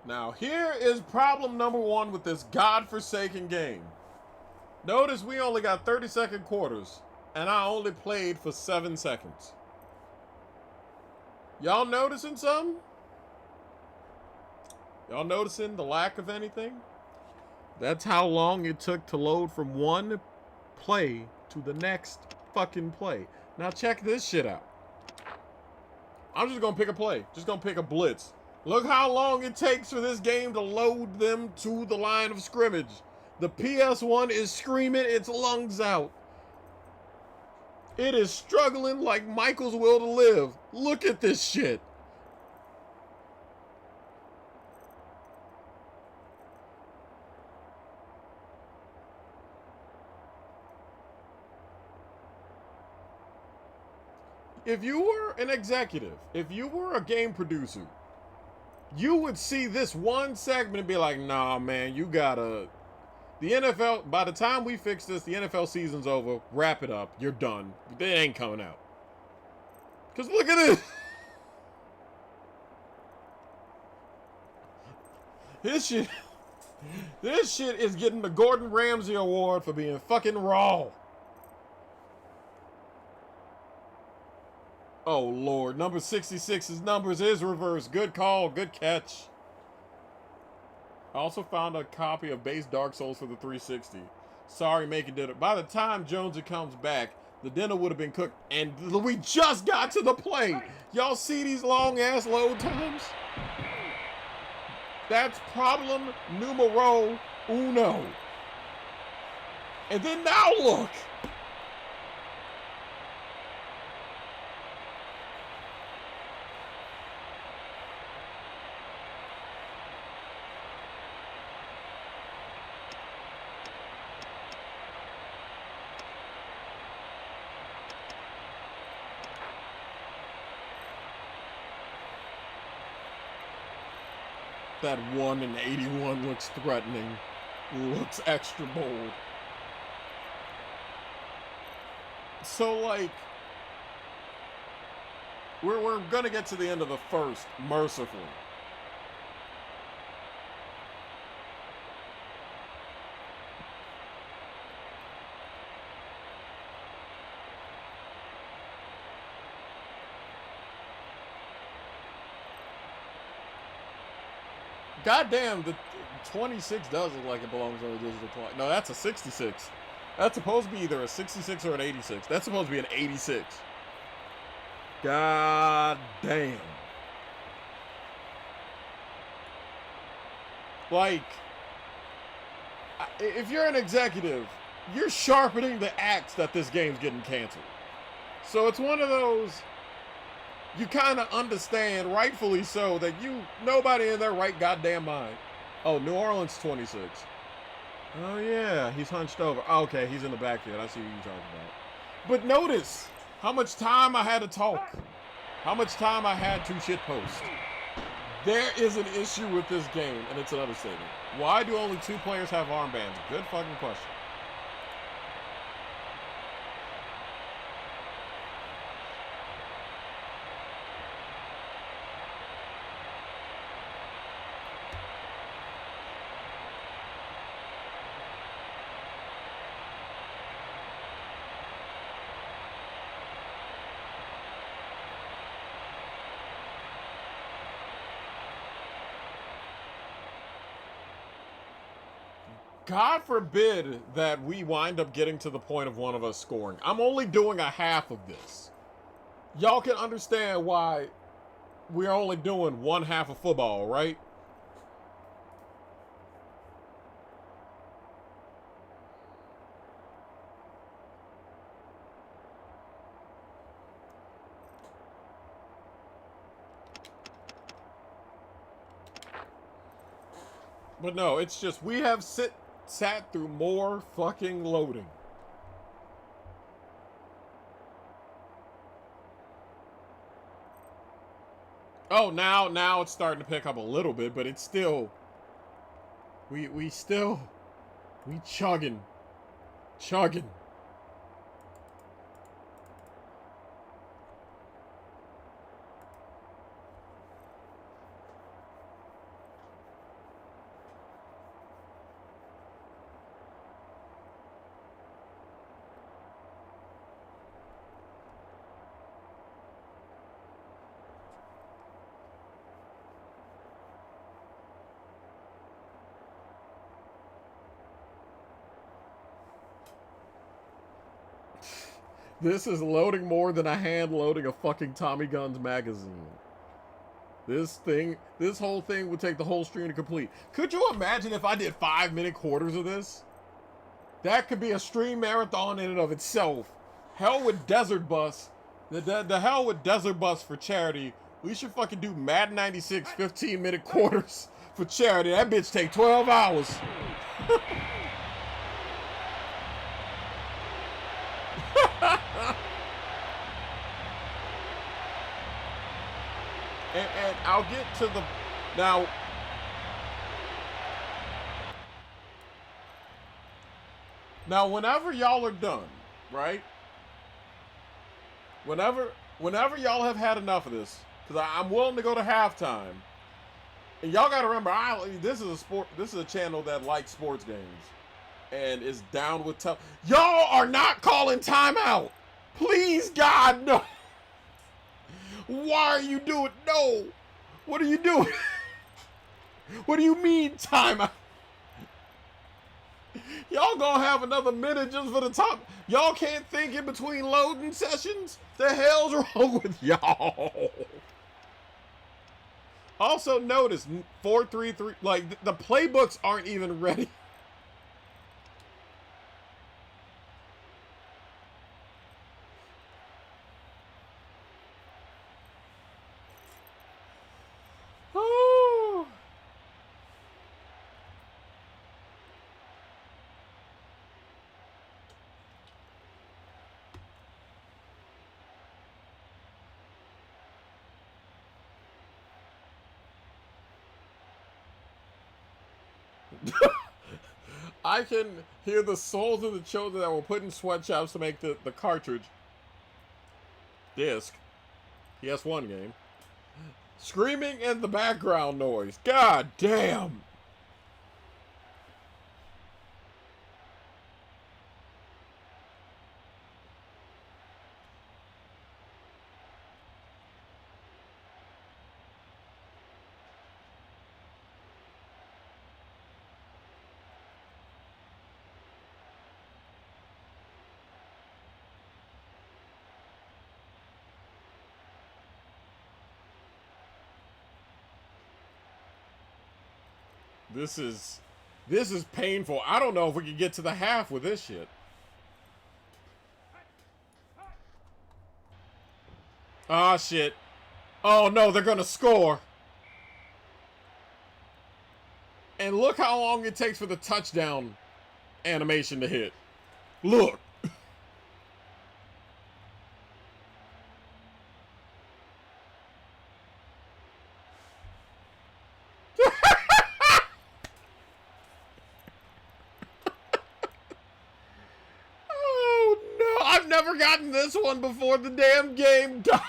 Speaker 1: Now, here is problem number one with this godforsaken game. Notice we only got 30-second quarters, and I only played for 7 seconds. Y'all noticing something? Y'all noticing the lack of anything? That's how long it took to load from one play to the next fucking play. Now check this shit out. I'm just gonna pick a play. Just gonna pick a blitz. Look how long it takes for this game to load them to the line of scrimmage. The PS1 is screaming its lungs out. It is struggling like Michael's will to live. Look at this shit. If you were an executive, if you were a game producer, you would see this one segment and be like, nah, man, you gotta... The NFL, by the time we fix this, the NFL season's over. Wrap it up. You're done. They ain't coming out. Because look at this. This shit is getting the Gordon Ramsay Award for being fucking raw. Oh, Lord. Number 66's numbers is reversed. Good call. Good catch. I also found a copy of Base Dark Souls for the 360. Sorry, making dinner. By the time Jonesy comes back, the dinner would have been cooked. And we just got to the play. Y'all see these long-ass load times? That's problem numero uno. And then now look. That 1 and 81 looks threatening. Looks extra bold. So, like, we're gonna get to the end of the first, mercifully. Goddamn, the 26 does look like it belongs on a digital clock. No, that's a 66. That's supposed to be either a 66 or an 86. That's supposed to be an 86. God damn. Like, if you're an executive, you're sharpening the axe that this game's getting canceled. So it's one of those... You kind of understand, rightfully so, that nobody in their right goddamn mind. Oh, New Orleans 26. Oh, yeah, he's hunched over. Oh, okay, he's in the backfield. I see what you're talking about. But notice how much time I had to talk. How much time I had to shitpost. There is an issue with this game, and it's an understatement. Why do only 2 players have armbands? Good fucking question. God forbid that we wind up getting to the point of one of us scoring. I'm only doing a half of this. Y'all can understand why we're only doing one half of football, right? But no, it's just we have sat through more fucking loading. Oh, now it's starting to pick up a little bit, but it's still we chugging. This is loading more than a hand loading a fucking Tommy Guns magazine. This whole thing would take the whole stream to complete. Could you imagine if I did 5-minute quarters of this? That could be a stream marathon in and of itself. Hell with Desert Bus. The hell with Desert Bus for charity. We should fucking do Madden 96 15-minute quarters for charity. That bitch take 12 hours. and I'll get to the... Now, whenever y'all are done, right? Whenever y'all have had enough of this, because I'm willing to go to halftime, and y'all got to remember, this is a channel that likes sports games, and is down with tough. Y'all are not calling timeout. Please, God, no. Why are you doing? No. What are you doing? What do you mean timeout? Y'all gonna have another minute just for the top. Y'all can't think in between loading sessions? The hell's wrong with y'all? Also notice 4-3-3, like the playbooks aren't even ready. I can hear the souls of the children that were put in sweatshops to make the cartridge disc PS1 game screaming in the background noise. God damn. This is painful. I don't know if we can get to the half with this shit. Ah, shit. Oh, no, they're gonna score. And look how long it takes for the touchdown animation to hit. Look. Never gotten this one before the damn game died.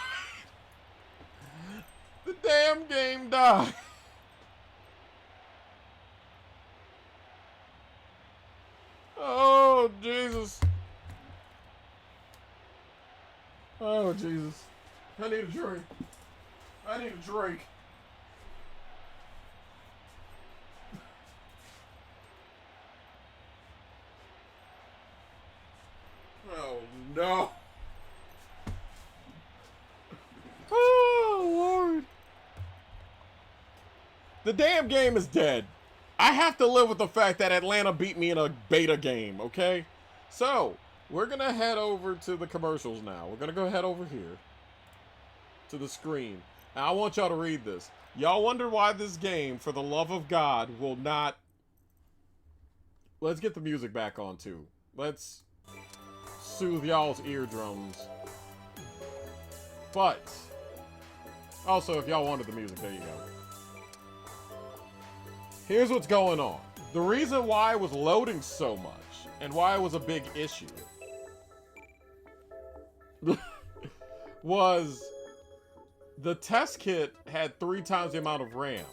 Speaker 1: The damn game died. Oh, Jesus. Oh, Jesus. I need a drink. I need a drink. Oh, no. Oh, Lord. The damn game is dead. I have to live with the fact that Atlanta beat me in a beta game, okay? So, we're going to head over to the commercials now. We're going to go head over here to the screen. Now, I want y'all to read this. Y'all wonder why this game, for the love of God, will not... Let's get the music back on, too. Let's soothe y'all's eardrums. But, also, if y'all wanted the music, there you go. Here's what's going on. The reason why it was loading so much, and why it was a big issue, was the test kit had 3 times the amount of RAM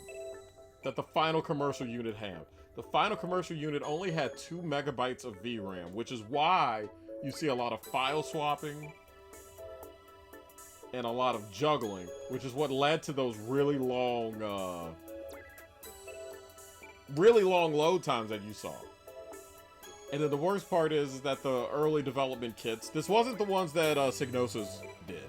Speaker 1: that the final commercial unit had. The final commercial unit only had 2 megabytes of VRAM, which is why you see a lot of file swapping and a lot of juggling, which is what led to those really long load times that you saw. And then the worst part is that the early development kits, this wasn't the ones that Psygnosis did.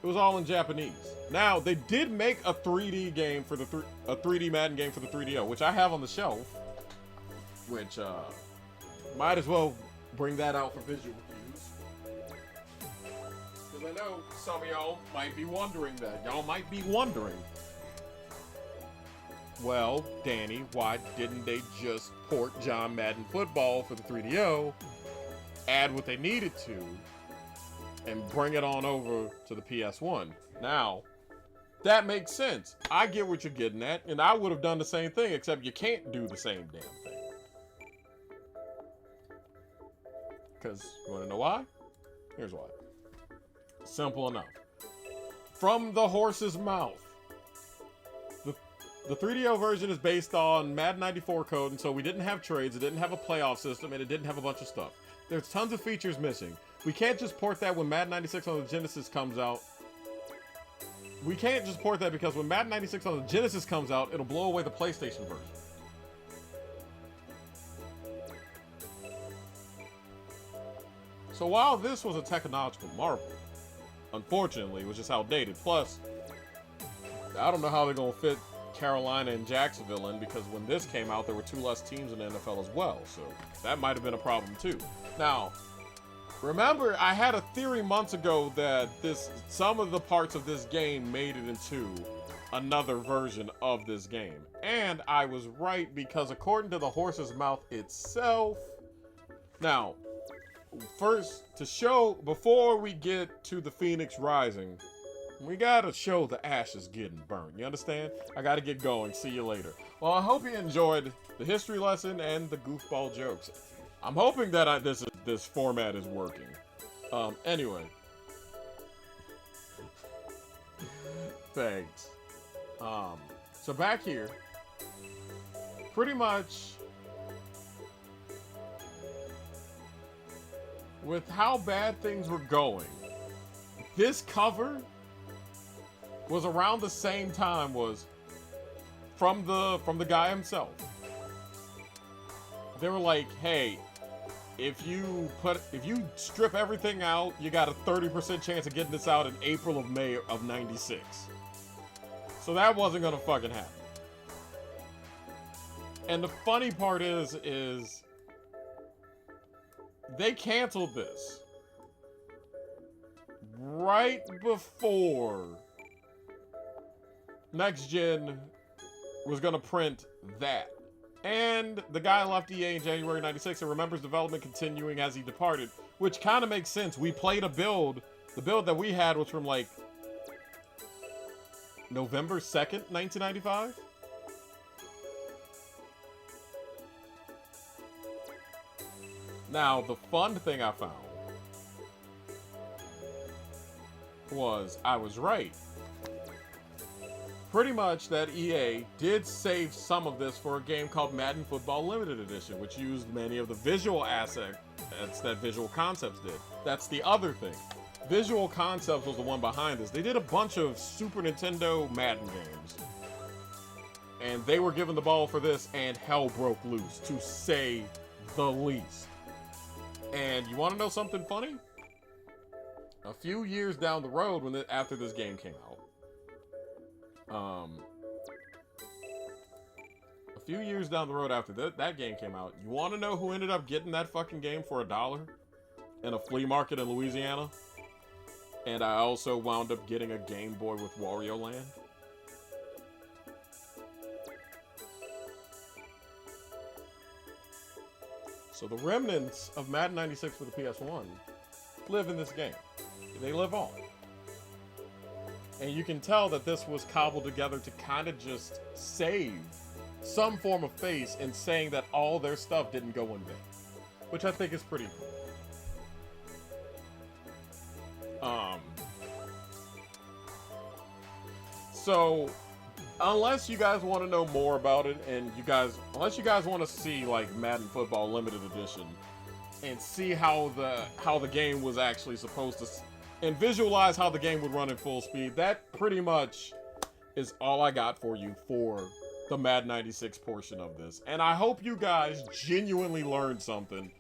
Speaker 1: It was all in Japanese. Now, they did make a 3D game for a 3D Madden game for the 3DO, which I have on the shelf. Which, might as well bring that out for visual cues. Because I know some of y'all might be wondering that. Y'all might be wondering, well, Danny, why didn't they just port John Madden Football for the 3DO, add what they needed to, and bring it on over to the PS1? Now, that makes sense. I get what you're getting at, and I would have done the same thing, except you can't do the same damn thing. Because, you want to know why? Here's why. Simple enough. From the horse's mouth. The 3DO version is based on Madden 94 code, and so we didn't have trades, it didn't have a playoff system, and it didn't have a bunch of stuff. There's tons of features missing. We can't just port that when Madden 96 on the Genesis comes out. We can't just port that because when Madden 96 on the Genesis comes out, it'll blow away the PlayStation version. So while this was a technological marvel, unfortunately, it was just outdated. Plus, I don't know how they're going to fit Carolina and Jacksonville in, because when this came out, there were 2 less teams in the NFL as well. So that might have been a problem too. Now, remember, I had a theory months ago that some of the parts of this game made it into another version of this game. And I was right, because according to the horse's mouth itself... Now, first, to show, before we get to the Phoenix Rising, we gotta show the ashes getting burned. You understand? I gotta get going. See you later. Well, I hope you enjoyed the history lesson and the goofball jokes. I'm hoping that this format is working. Anyway. Thanks. So back here, pretty much with how bad things were going, this cover was around the same time, was from the guy himself. They were like, hey, if you strip everything out, you got a 30% chance of getting this out in April of May of 96. So that wasn't gonna fucking happen. And the funny part is they canceled this right before Next Gen was gonna print that. And the guy left EA in January 96 and remembers development continuing as he departed, which kind of makes sense. We played a build. The build that we had was from like November 2nd, 1995. Now, the fun thing I found was I was right. Pretty much that EA did save some of this for a game called Madden Football Limited Edition, which used many of the visual assets that Visual Concepts did. That's the other thing. Visual Concepts was the one behind this. They did a bunch of Super Nintendo Madden games. And they were given the ball for this, and hell broke loose, to say the least. And you want to know something funny? A few years down the road, after this game came out, a few years down the road after that game came out, you want to know who ended up getting that fucking game for $1 in a flea market in Louisiana? And I also wound up getting a Game Boy with Wario Land. So the remnants of Madden 96 for the PS1 live in this game. They live on. And you can tell that this was cobbled together to kind of just save some form of face in saying that all their stuff didn't go in vain. Which I think is pretty cool. So, unless you guys want to know more about it, and unless you guys want to see like Madden Football Limited Edition, and see how the game was actually supposed to, and visualize how the game would run at full speed, that pretty much is all I got for you for the Mad 96 portion of this. And I hope you guys genuinely learned something.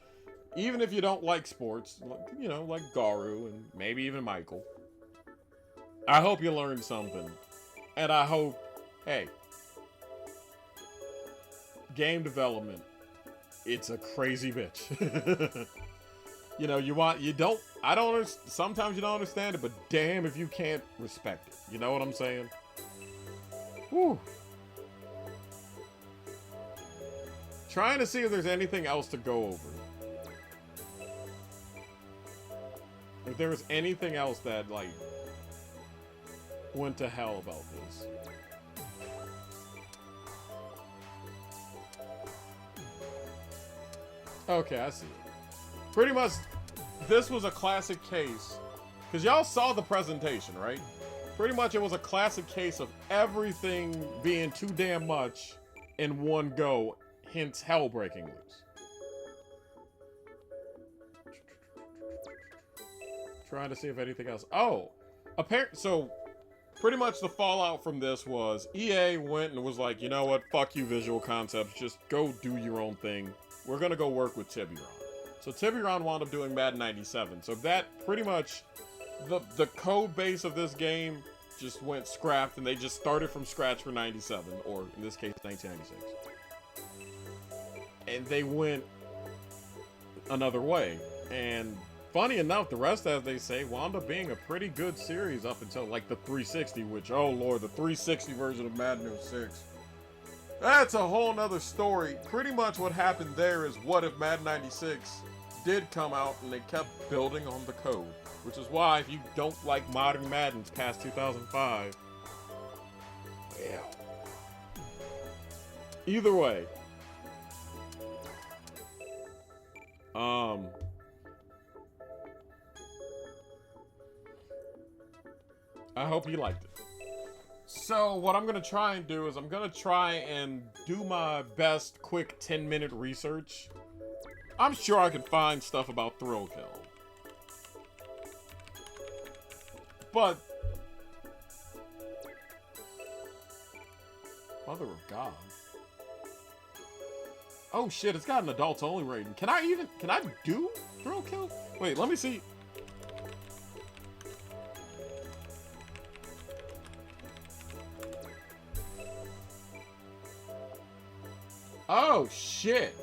Speaker 1: Even if you don't like sports, you know, like Garu and maybe even Michael. I hope you learned something. And I hope, hey, game development, it's a crazy bitch. You know, sometimes you don't understand it, but damn if you can't respect it. You know what I'm saying? Whew. Trying to see if there's anything else to go over. If there was anything else that, like, went to hell about this. Okay, I see it. Pretty much, this was a classic case. Because y'all saw the presentation, right? Pretty much it was a classic case of everything being too damn much in one go. Hence, hell breaking loose. Trying to see if anything else. Oh, so pretty much the fallout from this was EA went and was like, you know what? Fuck you, Visual Concepts. Just go do your own thing. We're gonna go work with Tiburon. So Tiburon wound up doing Madden 97. So that pretty much the code base of this game just went scrapped, and they just started from scratch for 97, or in this case 1996. And they went another way. And funny enough, the rest, as they say, wound up being a pretty good series up until like the 360, which, oh lord, the 360 version of Madden 06. That's a whole nother story. Pretty much what happened there is, what if Madden 96 did come out and they kept building on the code? Which is why, if you don't like modern Maddens past 2005, well, either way, I hope you liked it. So what I'm gonna try and do is I'm gonna try and do my best quick 10-minute research. I'm sure I can find stuff about Thrill Kill. But Mother of God. Oh shit, it's got an adults only rating. Can I do Thrill Kill? Wait, let me see. Oh shit.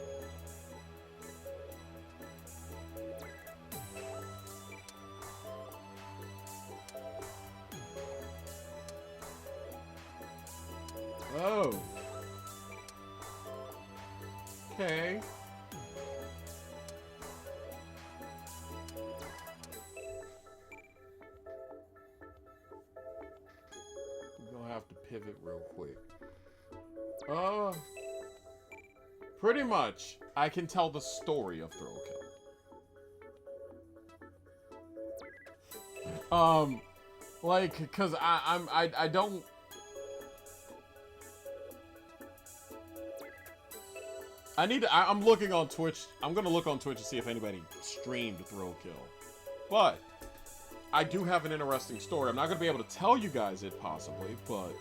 Speaker 1: Oh. Okay. We're gonna have to pivot real quick. Pretty much, I can tell the story of Thrill Kill. Like, cause I don't. I'm looking on Twitch. I'm gonna look on Twitch to see if anybody streamed Thrill Kill. But I do have an interesting story. I'm not gonna be able to tell you guys it possibly, but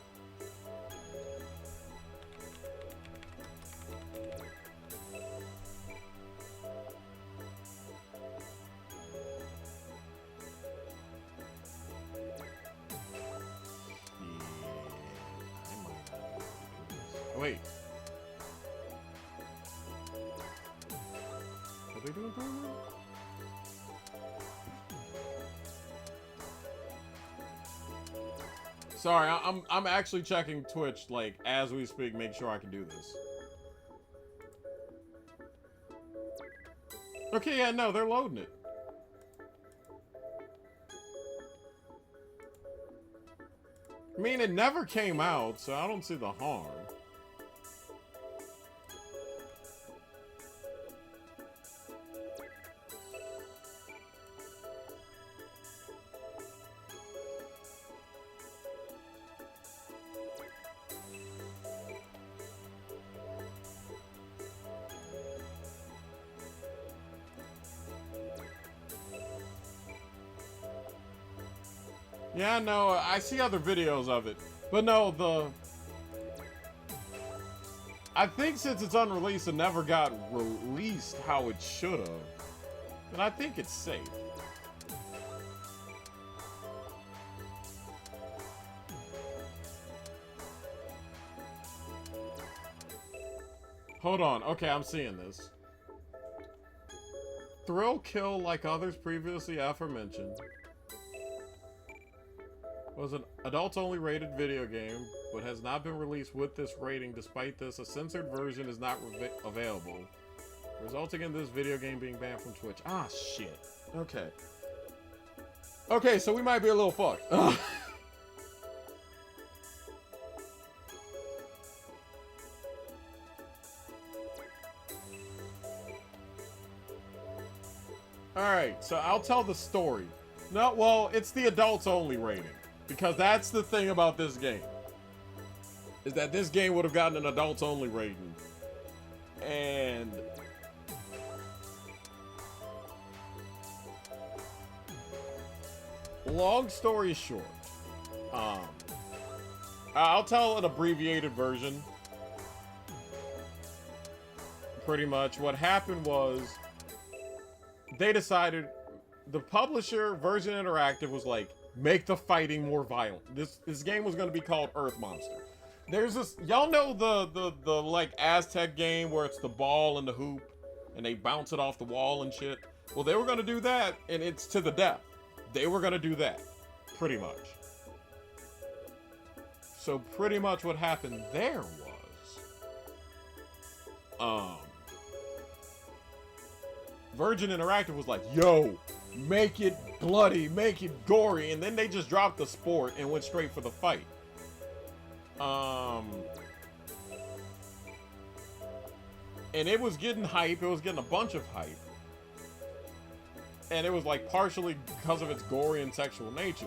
Speaker 1: wait. Are they doing promo? Sorry, I'm actually checking Twitch, like, as we speak, make sure I can do this. Okay, yeah, no, they're loading it. I mean, it never came out, so I don't see the harm. Yeah, no, I see other videos of it. But no, I think since it's unreleased and never got released how it should have, then I think it's safe. Hold on. Okay, I'm seeing this. Thrill Kill, like others previously aforementioned, was an adults-only rated video game, but has not been released with this rating. Despite this, a censored version is not available, resulting in this video game being banned from Twitch. Ah, shit. Okay. Okay, so we might be a little fucked. Alright, so I'll tell the story. No, well, it's the adults only rating. Because that's the thing about this game. Is that this game would have gotten an adults only rating. And long story short, I'll tell an abbreviated version. Pretty much what happened was they decided, the publisher, Virgin Interactive, was like, make the fighting more violent. This game was going to be called Earth Monster. There's this, y'all know the like Aztec game where it's the ball and the hoop and they bounce it off the wall and shit? Well, they were going to do that, and it's to the death. They were going to do that, pretty much. So pretty much what happened there was, Virgin Interactive was like, yo, make it bloody, make it gory, and then they just dropped the sport and went straight for the fight. And it was getting hype, it was getting a bunch of hype. And it was like partially because of its gory and sexual nature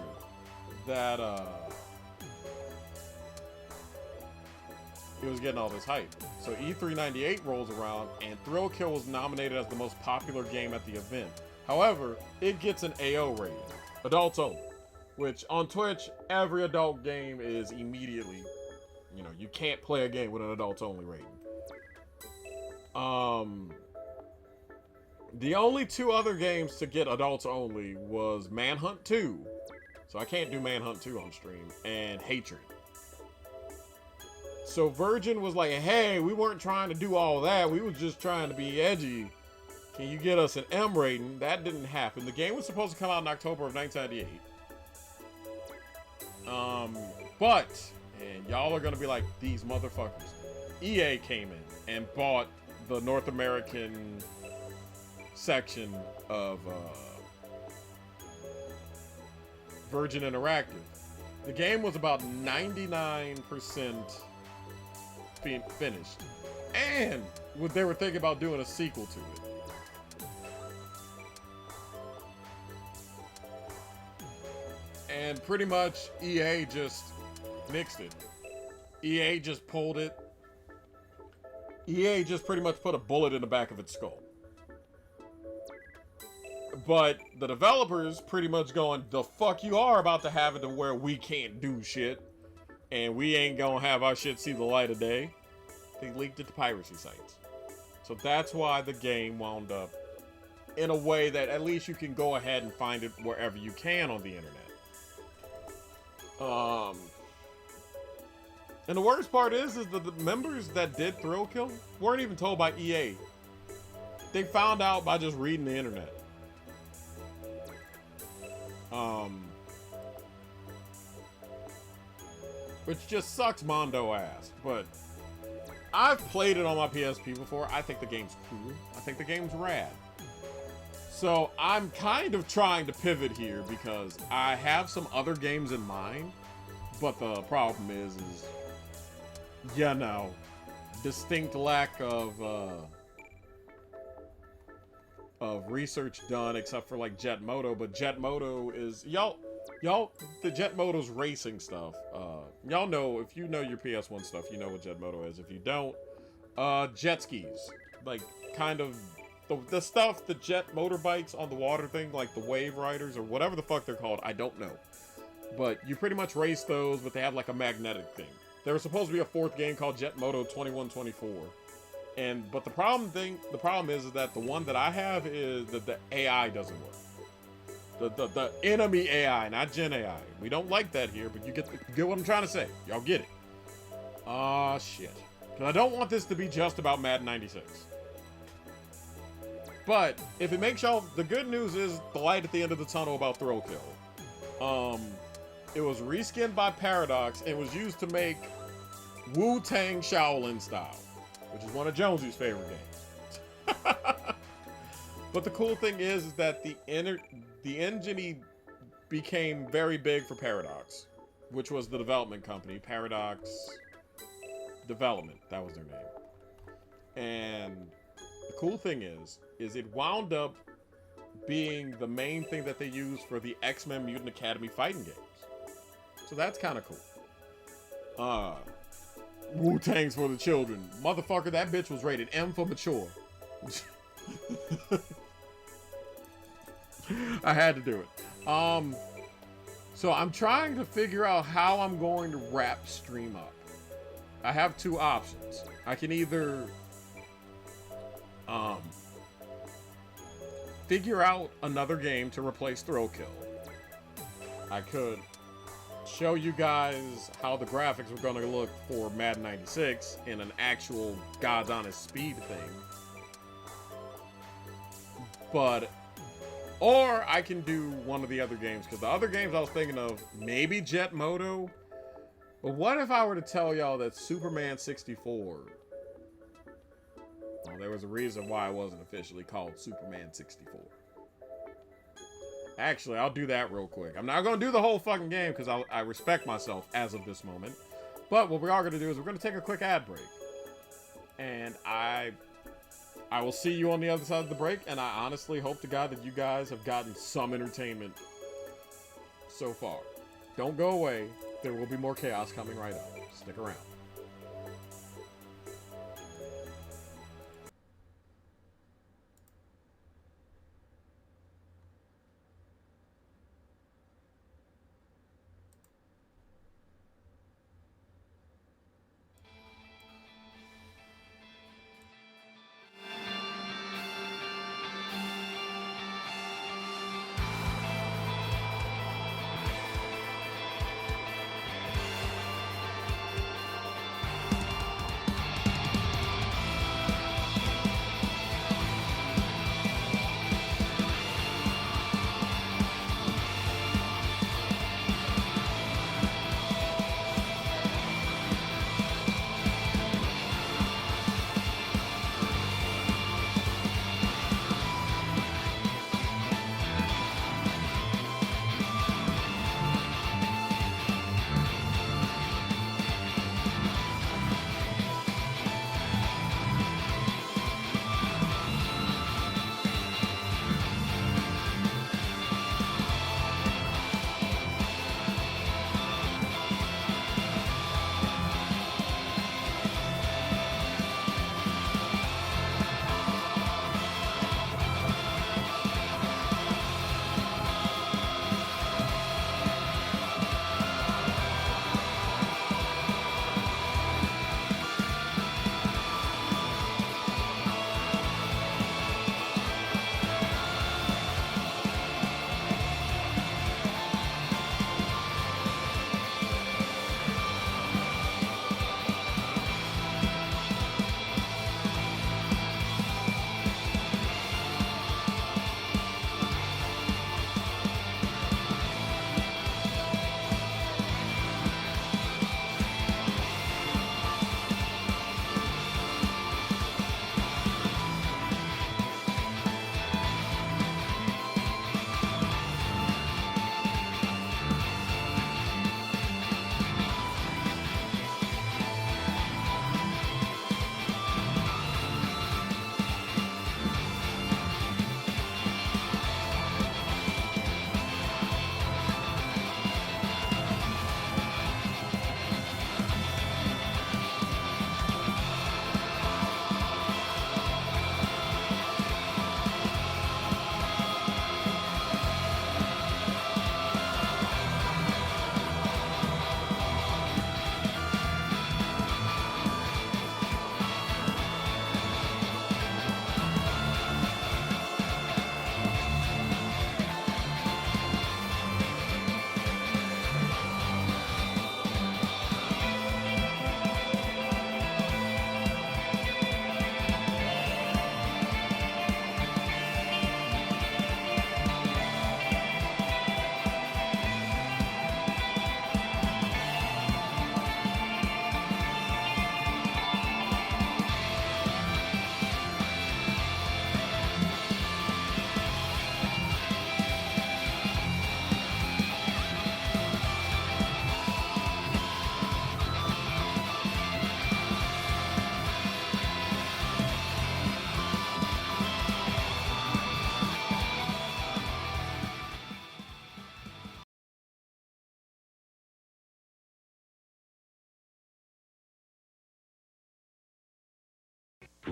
Speaker 1: that it was getting all this hype. So E3 98 rolls around, and Thrill Kill was nominated as the most popular game at the event. However, it gets an AO rating, adults only, which on Twitch, every adult game is immediately, you know, you can't play a game with an adults only rating. The only two other games to get adults only was Manhunt 2, so I can't do Manhunt 2 on stream, and Hatred. So Virgin was like, hey, we weren't trying to do all that. We were just trying to be edgy. Can you get us an M rating? That didn't happen. The game was supposed to come out in October of 1998. But, and y'all are going to be like, these motherfuckers. EA came in and bought the North American section of Virgin Interactive. The game was about 99% finished, and they were thinking about doing a sequel to it. And pretty much EA just nixed it. EA just pulled it. EA just pretty much put a bullet in the back of its skull. But the developers pretty much going, the fuck you are about to have it to where we can't do shit. And we ain't gonna have our shit see the light of day. They leaked it to piracy sites. So that's why the game wound up in a way that at least you can go ahead and find it wherever you can on the internet. And the worst part is that the members that did Thrill Kill weren't even told by EA. They found out by just reading the internet. Which just sucks Mondo ass, but I've played it on my PSP before. I think the game's cool. I think the game's rad. So I'm kind of trying to pivot here because I have some other games in mind, but the problem is you know, distinct lack of research done, except for like Jet Moto. But Jet Moto is y'all, the Jet Moto's racing stuff. Y'all know, if you know your PS1 stuff, you know what Jet Moto is. If you don't, jet skis, like kind of the stuff, the jet motorbikes on the water thing, like the Wave Riders or whatever the fuck they're called. I don't know, but you pretty much race those, but they have like a magnetic thing there was supposed to be a 4th game called Jet Moto 2124. But the problem is that the one that I have is that the AI doesn't work. The enemy AI, not Gen AI. We don't like that here, but you get what I'm trying to say. Y'all get it. Shit. Because I don't want this to be just about Madden 96. But if it makes y'all, the good news is the light at the end of the tunnel about Thrill Kill. It was reskinned by Paradox and was used to make Wu-Tang Shaolin style, which is one of Jonesy's favorite games. But the cool thing is that the engine became very big for Paradox, which was the development company, Paradox Development. That was their name. And the cool thing is it wound up being the main thing that they used for the X-Men Mutant Academy fighting games. So that's kind of cool. Wu-Tang's for the children. Motherfucker, that bitch was rated M for mature. I had to do it. So I'm trying to figure out how I'm going to wrap stream up. I have 2 options. I can either figure out another game to replace Thrill Kill. I could show you guys how the graphics were going to look for Madden 96 in an actual God's honest speed thing. Or I can do one of the other games, because the other games I was thinking of, maybe Jet Moto. But what if I were to tell y'all that Superman 64, well, there was a reason why it wasn't officially called Superman 64. Actually, I'll do that real quick. I'm not going to do the whole fucking game because I respect myself as of this moment. But what we are going to do is we're going to take a quick ad break. And I will see you on the other side of the break. And I honestly hope to God that you guys have gotten some entertainment so far. Don't go away. There will be more chaos coming right up. Stick around.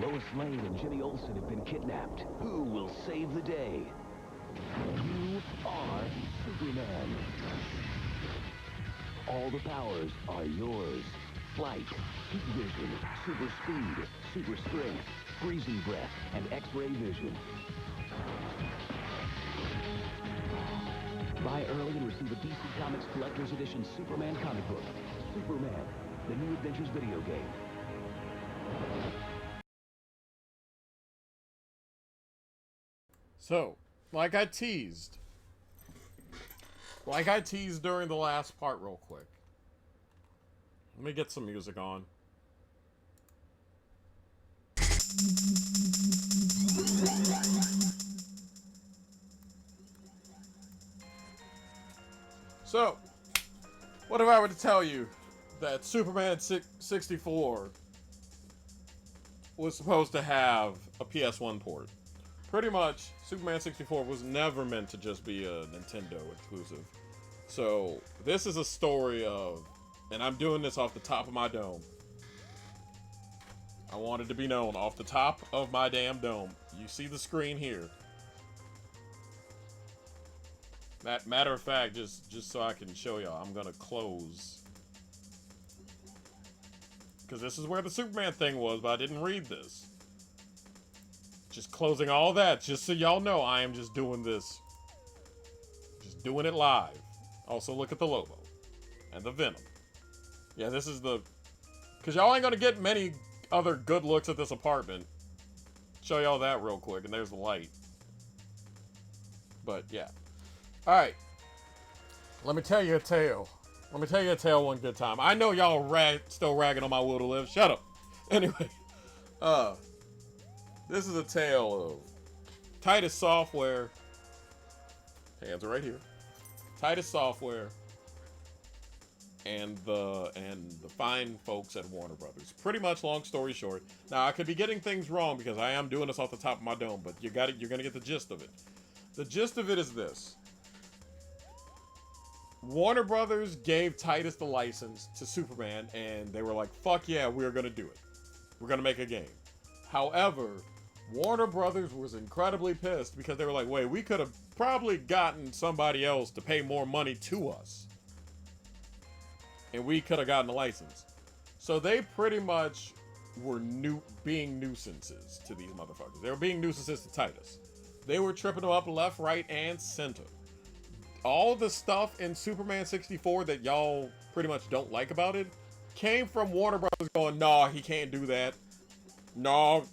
Speaker 6: Lois Lane and Jimmy Olsen have been kidnapped. Who will save the day? You are Superman. All the powers are yours. Flight, heat vision, super speed, super strength, freezing breath, and X-ray vision. Buy early and receive a DC Comics Collector's Edition Superman comic book. Superman, the New Adventures video game.
Speaker 1: So, like I teased during the last part real quick. Let me get some music on. So, what if I were to tell you that Superman 64 was supposed to have a PS1 port? Pretty much, Superman 64 was never meant to just be a Nintendo exclusive. So, this is a story of, and I'm doing this off the top of my dome. I want it to be known off the top of my damn dome. You see the screen here. Matter of fact, just so I can show y'all, I'm gonna close. Because this is where the Superman thing was, but I didn't read this. Just closing all that, just so y'all know I am just doing this. Just doing it live. Also, look at the logo. And the Venom. Yeah, this is the... Because y'all ain't gonna get many other good looks at this apartment. Show y'all that real quick, and there's the light. But, yeah. Alright. Let me tell you a tale. Let me tell you a tale one good time. I know y'all still ragging on my will to live. Shut up. Anyway. This is a tale of Titus Software. Hands are right here. Titus Software and the fine folks at Warner Brothers. Pretty much, long story short. Now I could be getting things wrong because I am doing this off the top of my dome, but you're gonna get the gist of it. The gist of it is this. Warner Brothers gave Titus the license to Superman, and they were like, fuck yeah, we're gonna do it. We're gonna make a game. However, Warner Brothers was incredibly pissed because they were like, wait, we could have probably gotten somebody else to pay more money to us. And we could have gotten a license. So they pretty much were being nuisances to these motherfuckers. They were being nuisances to Titus. They were tripping them up left, right, and center. All the stuff in Superman 64 that y'all pretty much don't like about it came from Warner Brothers going, nah, he can't do that. No.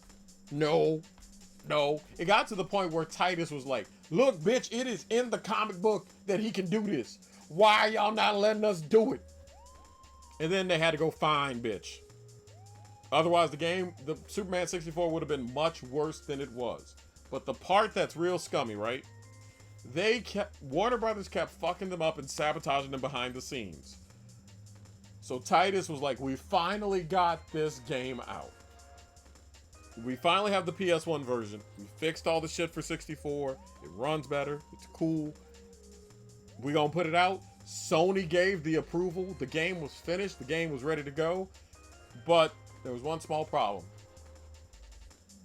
Speaker 1: It got to the point where Titus was like, look, bitch, it is in the comic book that he can do this. Why are y'all not letting us do it? And then they had to go, fine, bitch. Otherwise, the Superman 64 would have been much worse than it was. But the part that's real scummy, right? Warner Brothers kept fucking them up and sabotaging them behind the scenes. So Titus was like, we finally got this game out. We finally have the PS1 version. We fixed all the shit for 64. It runs better. It's cool. We gonna put it out. Sony gave the approval. The game was finished. The game was ready to go. But there was one small problem.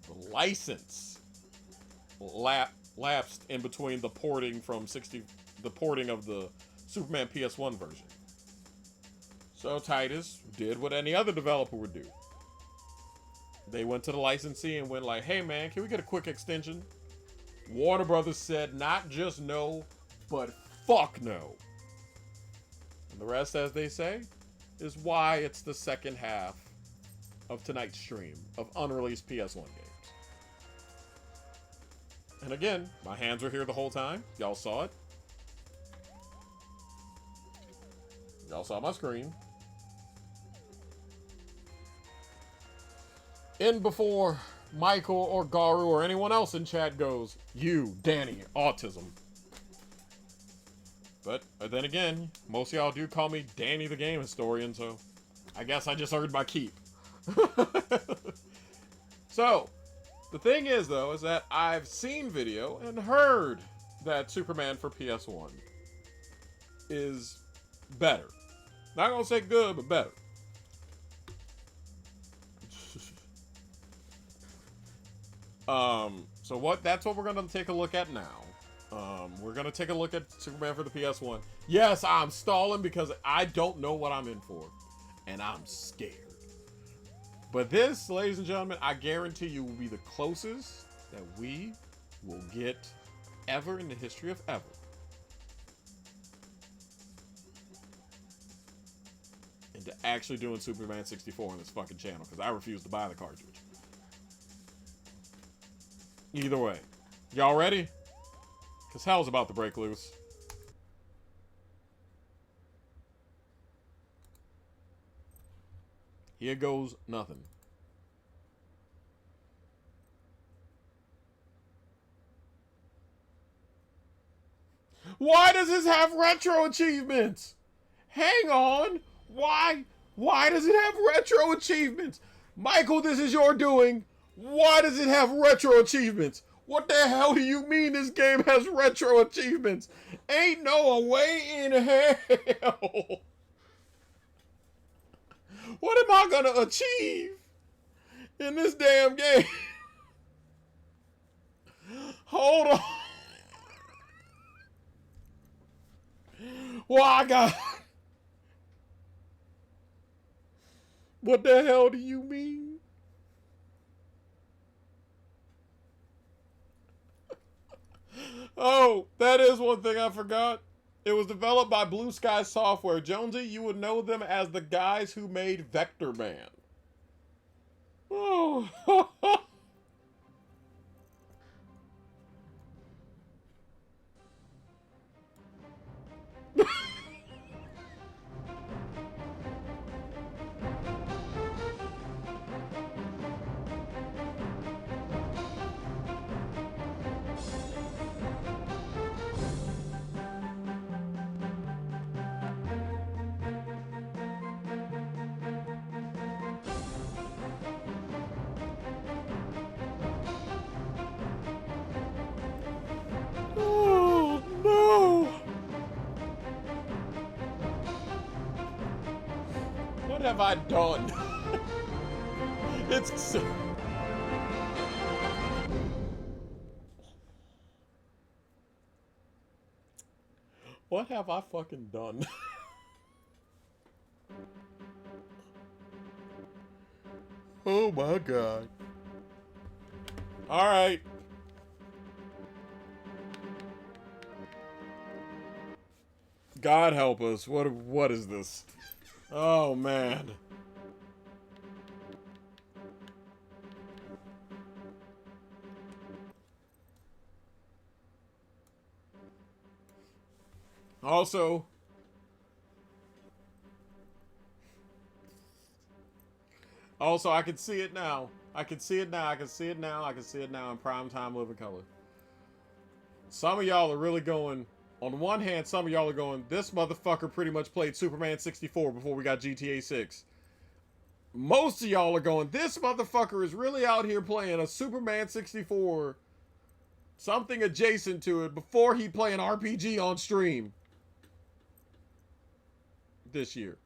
Speaker 1: The license lapsed in between the porting of the Superman PS1 version. So Titus did what any other developer would do. They went to the licensee and went like, hey man, can we get a quick extension? Warner Brothers said not just no, but fuck no. And the rest, as they say, is why it's the second half of tonight's stream of unreleased PS1 games. And again, my hands were here the whole time. Y'all saw it. Y'all saw my screen. In before Michael or Garu or anyone else in chat goes, you, Danny, autism. But then again, most of y'all do call me Danny the Game Historian, so I guess I just earned my keep. So, the thing is, though, is that I've seen video and heard that Superman for PS1 is better. Not gonna say good, but better. That's what we're gonna take a look at now. We're gonna take a look at Superman for the PS1. Yes, I'm stalling because I don't know what I'm in for, and I'm scared. But this, ladies and gentlemen, I guarantee you will be the closest that we will get ever in the history of ever. Into actually doing Superman 64 on this fucking channel, because I refuse to buy the cartridge. Either way. Y'all ready? Because hell's about to break loose. Here goes nothing. Why does this have retro achievements? Hang on. Why? Why does it have retro achievements? Michael, this is your doing. Why does it have retro achievements? What the hell do you mean this game has retro achievements? Ain't no way in hell. What am I gonna achieve in this damn game? Hold on. Well, I got... What the hell do you mean? Oh, that is one thing I forgot. It was developed by Blue Sky Software. Jonesy, you would know them as the guys who made Vector Man. Oh. Oh, no. What have I done? It's... What have I fucking done? Oh my god. Alright. God help us. What is this? Oh man. Also, I can see it now. I can see it now. I can see it now. I can see it now in prime time living color. Some of y'all are really going, on one hand, some of y'all are going, this motherfucker pretty much played Superman 64 before we got GTA 6. Most of y'all are going, this motherfucker is really out here playing a Superman 64, something adjacent to it, before he play an RPG on stream. This year.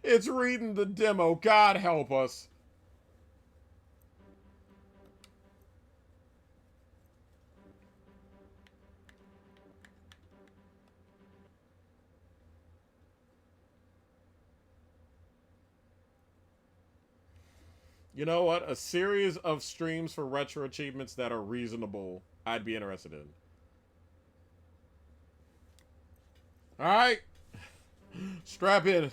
Speaker 1: It's reading the demo. God help us. You know what? A series of streams for retro achievements that are reasonable, I'd be interested in. Alright. Strap in.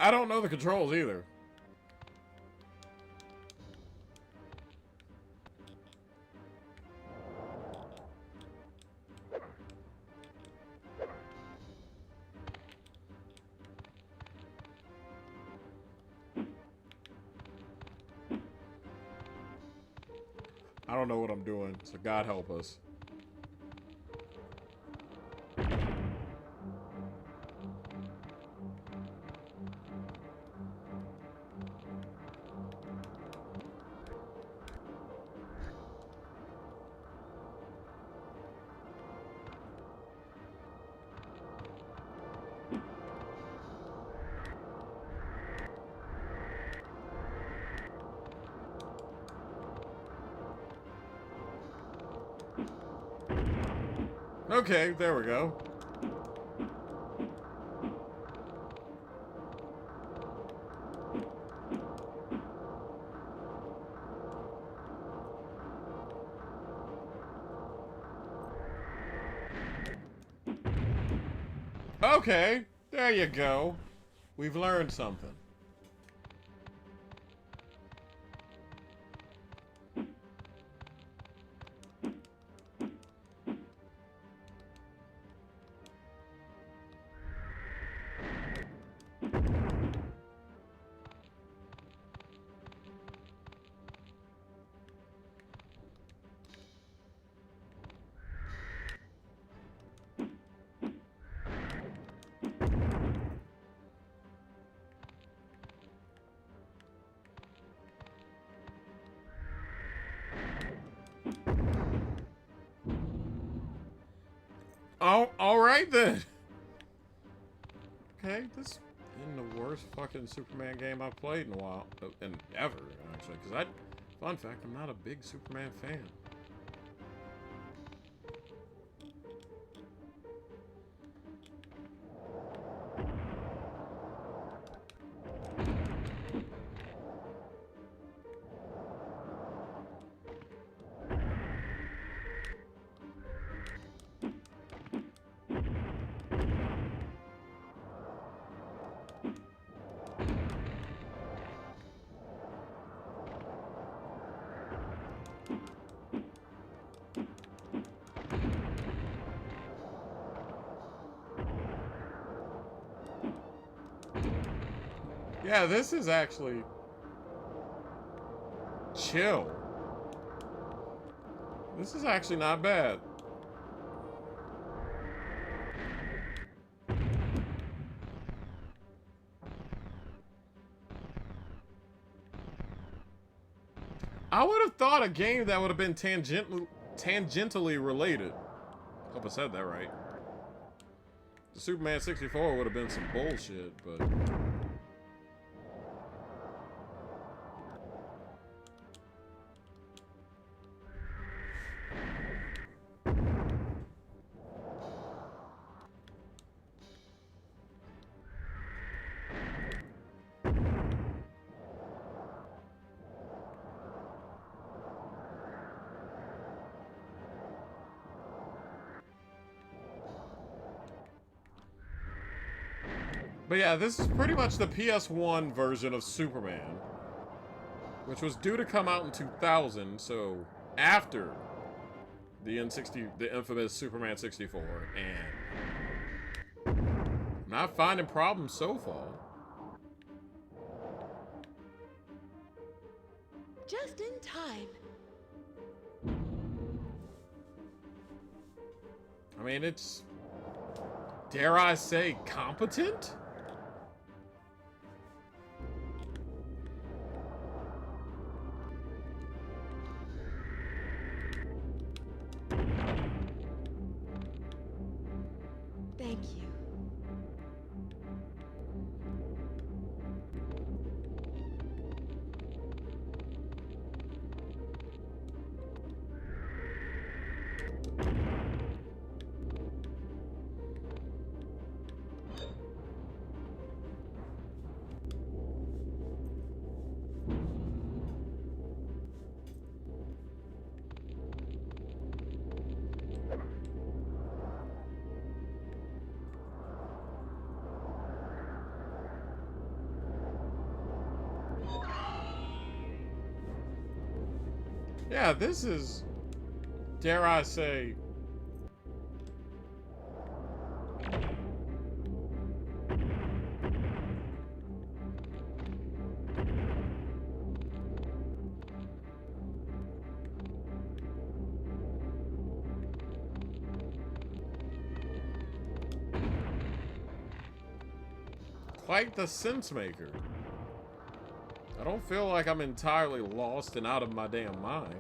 Speaker 1: I don't know the controls either. I don't know what I'm doing, so God help us. Okay, there we go. Okay, there you go. We've learned something. Oh, all right then. Okay, this isn't the worst fucking Superman game I've played in a while, and ever actually. Because fun fact, I'm not a big Superman fan. Yeah, this is actually chill. This is actually not bad. I would have thought a game that would have been tangentially related. Hope I said that right. The Superman 64 would have been some bullshit, but... But yeah, this is pretty much the PS1 version of Superman, which was due to come out in 2000, so after the infamous Superman 64, and I'm not finding problems so far.
Speaker 7: Just in time.
Speaker 1: I mean, it's, dare I say, competent?
Speaker 7: Thank you.
Speaker 1: Yeah, this is, dare I say, quite the sense maker. I don't feel like I'm entirely lost and out of my damn mind.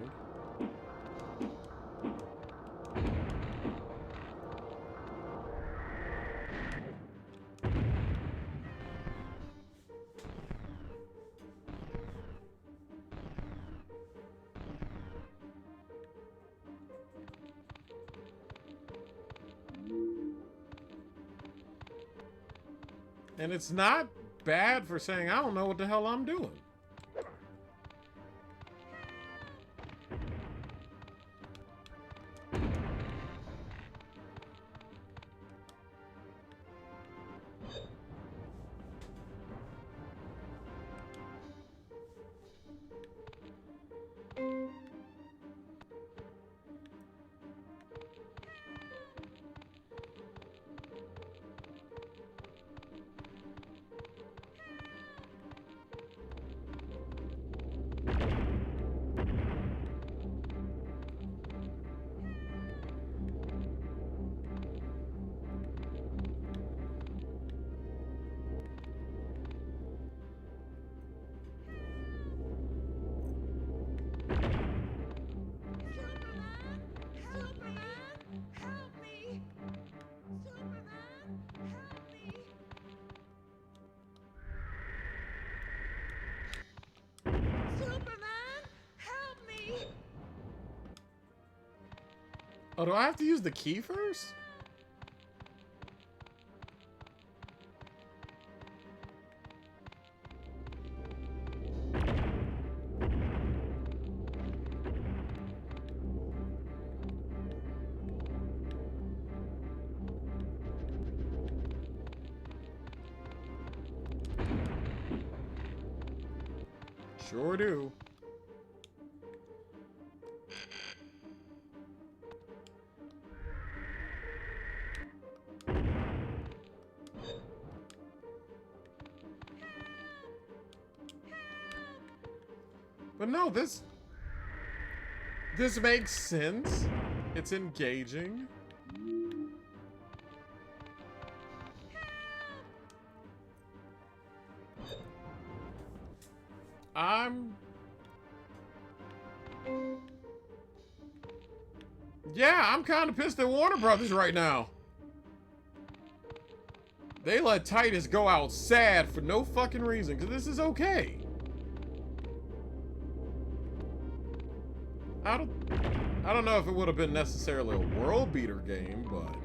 Speaker 1: And it's not bad for saying, I don't know what the hell I'm doing. Oh, do I have to use the key first? Sure do. But no, this makes sense. It's engaging. Yeah, I'm kind of pissed at Warner Brothers right now. They let Titus go out sad for no fucking reason, because this is okay. I don't know if it would have been necessarily a world beater game, but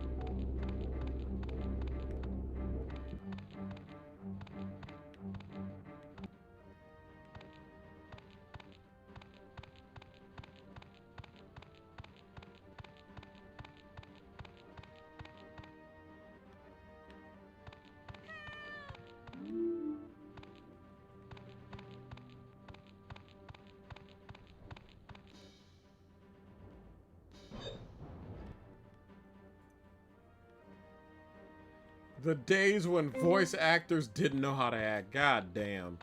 Speaker 1: the days when voice actors didn't know how to act. God damn.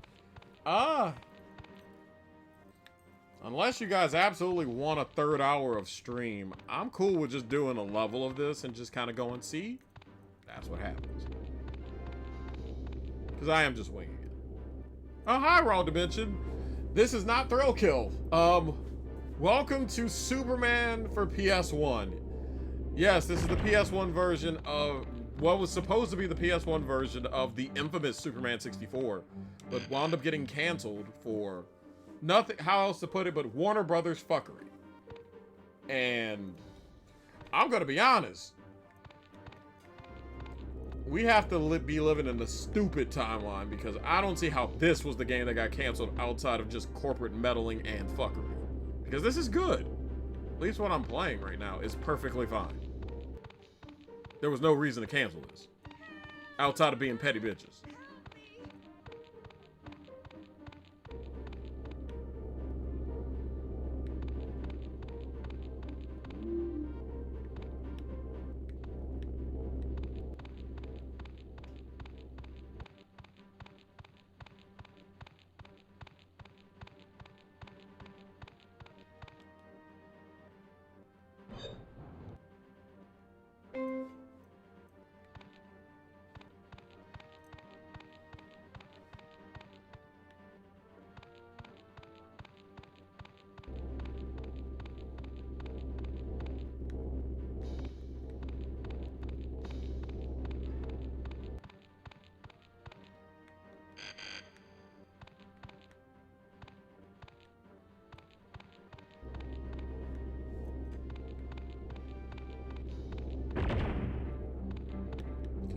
Speaker 1: Unless you guys absolutely want a third hour of stream, I'm cool with just doing a level of this and just kind of going, see? That's what happens. Because I am just winging it. Oh, hi, Raw Dimension. This is not Thrill Kill. Welcome to Superman for PS1. Yes, this is the PS1 version of what was supposed to be the PS1 version of the infamous Superman 64, but wound up getting canceled for nothing, how else to put it, but Warner Brothers fuckery. And I'm gonna be honest, we have to be living in the stupid timeline, because I don't see how this was the game that got canceled outside of just corporate meddling and fuckery. Because this is good. At least what I'm playing right now is perfectly fine. There was no reason to cancel this, outside of being petty bitches.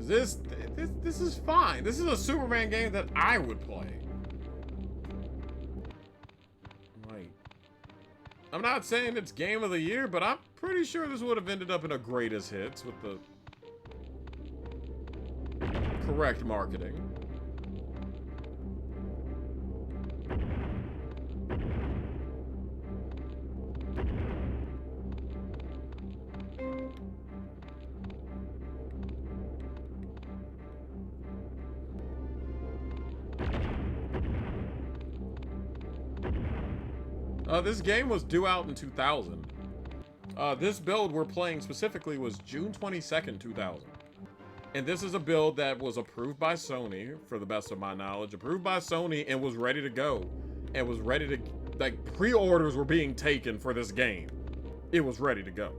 Speaker 1: This is fine. This is a Superman game that I would play. Right. I'm not saying it's game of the year, but I'm pretty sure this would have ended up in a greatest hits with the correct marketing. This game was due out in 2000. This build we're playing specifically was June 22nd, 2000. And this is a build that was approved by Sony, for the best of my knowledge, approved by Sony and was ready to go. And was ready to, like, pre-orders were being taken for this game. It was ready to go.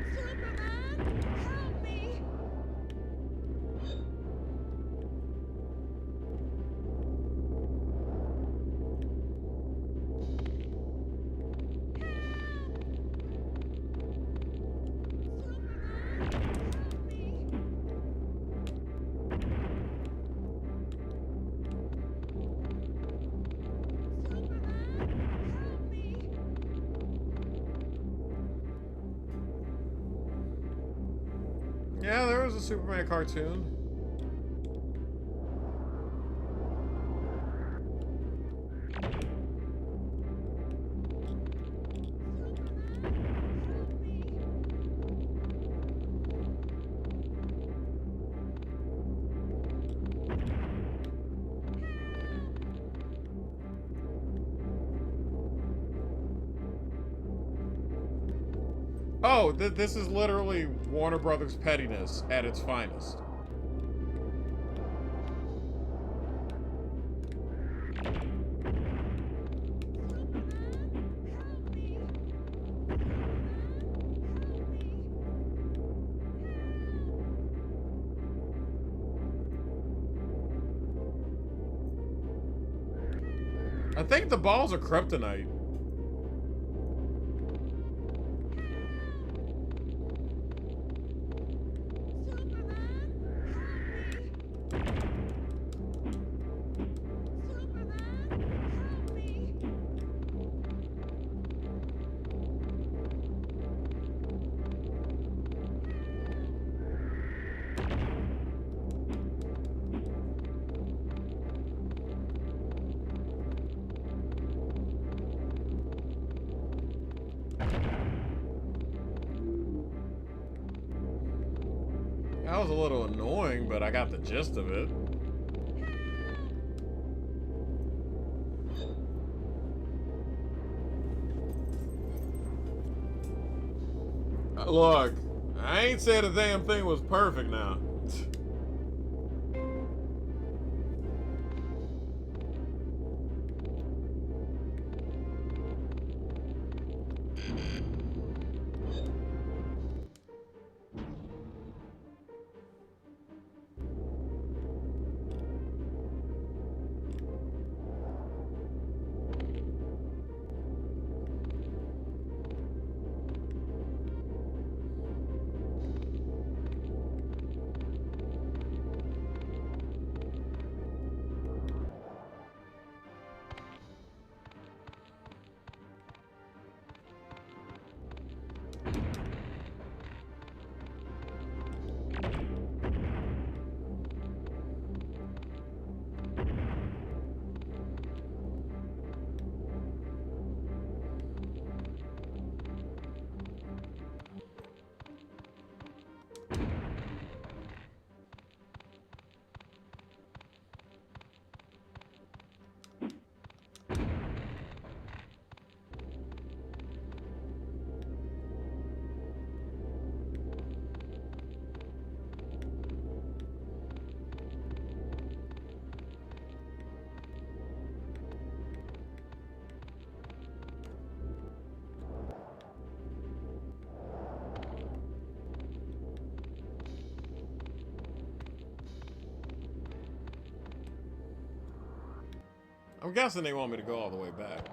Speaker 7: Superman, help me!
Speaker 1: Yeah, there was a Superman cartoon. Oh, this is literally Warner Brothers pettiness at its finest. I think the balls are kryptonite. That was a little annoying, but I got the gist of it. Look, I ain't said a damn thing was perfect now. I'm guessing they want me to go all the way back.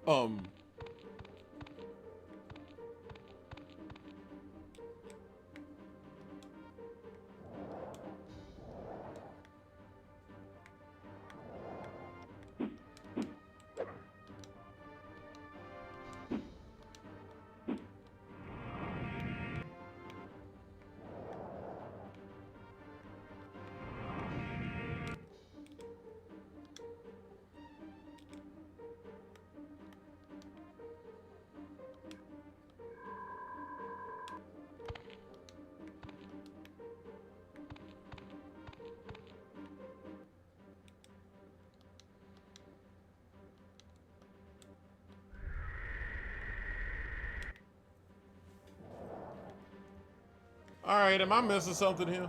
Speaker 1: Um. Alright, am I missing something here?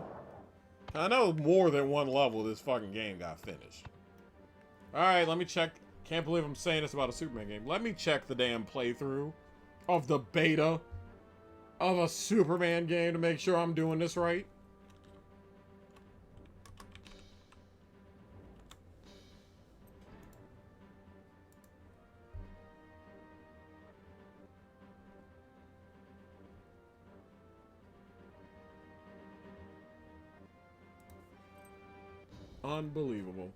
Speaker 1: I know more than one level this fucking game got finished. Alright, let me check. Can't believe I'm saying this about a Superman game. Let me check the damn playthrough of the beta of a Superman game to make sure I'm doing this right. Unbelievable.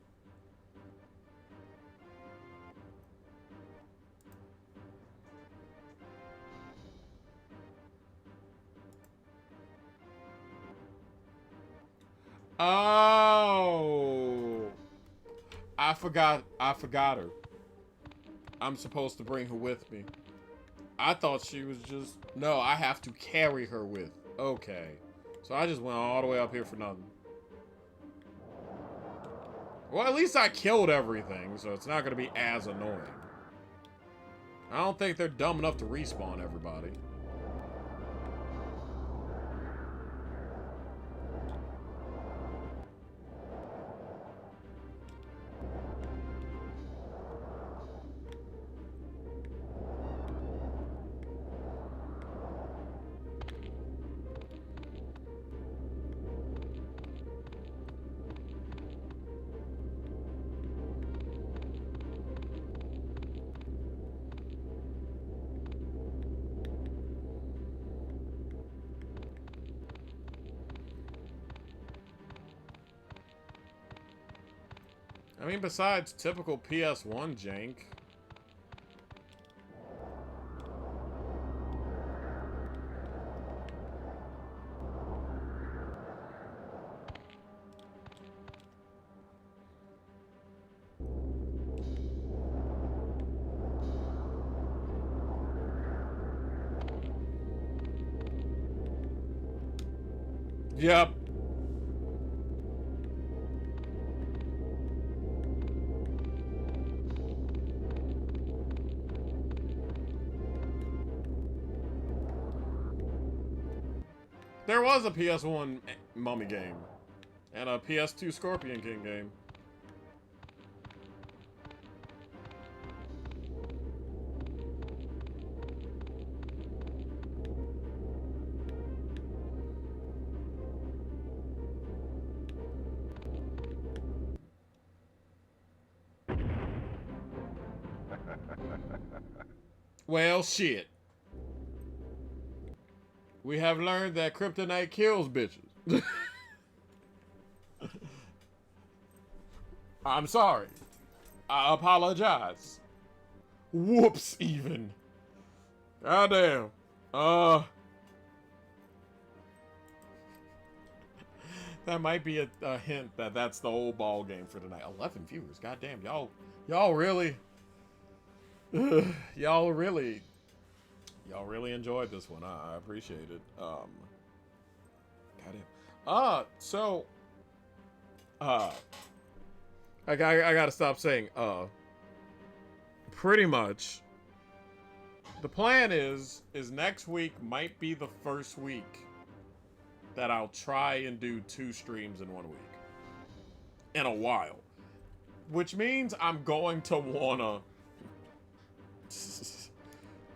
Speaker 1: Oh, I forgot her. I'm supposed to bring her with me. I thought she was just, no, I have to carry her with. Okay. So I just went all the way up here for nothing. Well, at least I killed everything, so it's not going to be as annoying. I don't think they're dumb enough to respawn everybody. I mean, besides typical PS1 jank. Yep. There was a PS1 Mummy game. And a PS2 Scorpion King game. Well, shit. We have learned that kryptonite kills bitches. I'm sorry. I apologize. Whoops, even. Goddamn. That might be a hint that that's the old ball game for tonight. 11 viewers. Goddamn, y'all really, y'all really enjoyed this one. I appreciate it. Goddamn. So, I gotta stop saying, pretty much, the plan is next week might be the first week that I'll try and do 2 streams in 1 week. In a while. Which means I'm going to wanna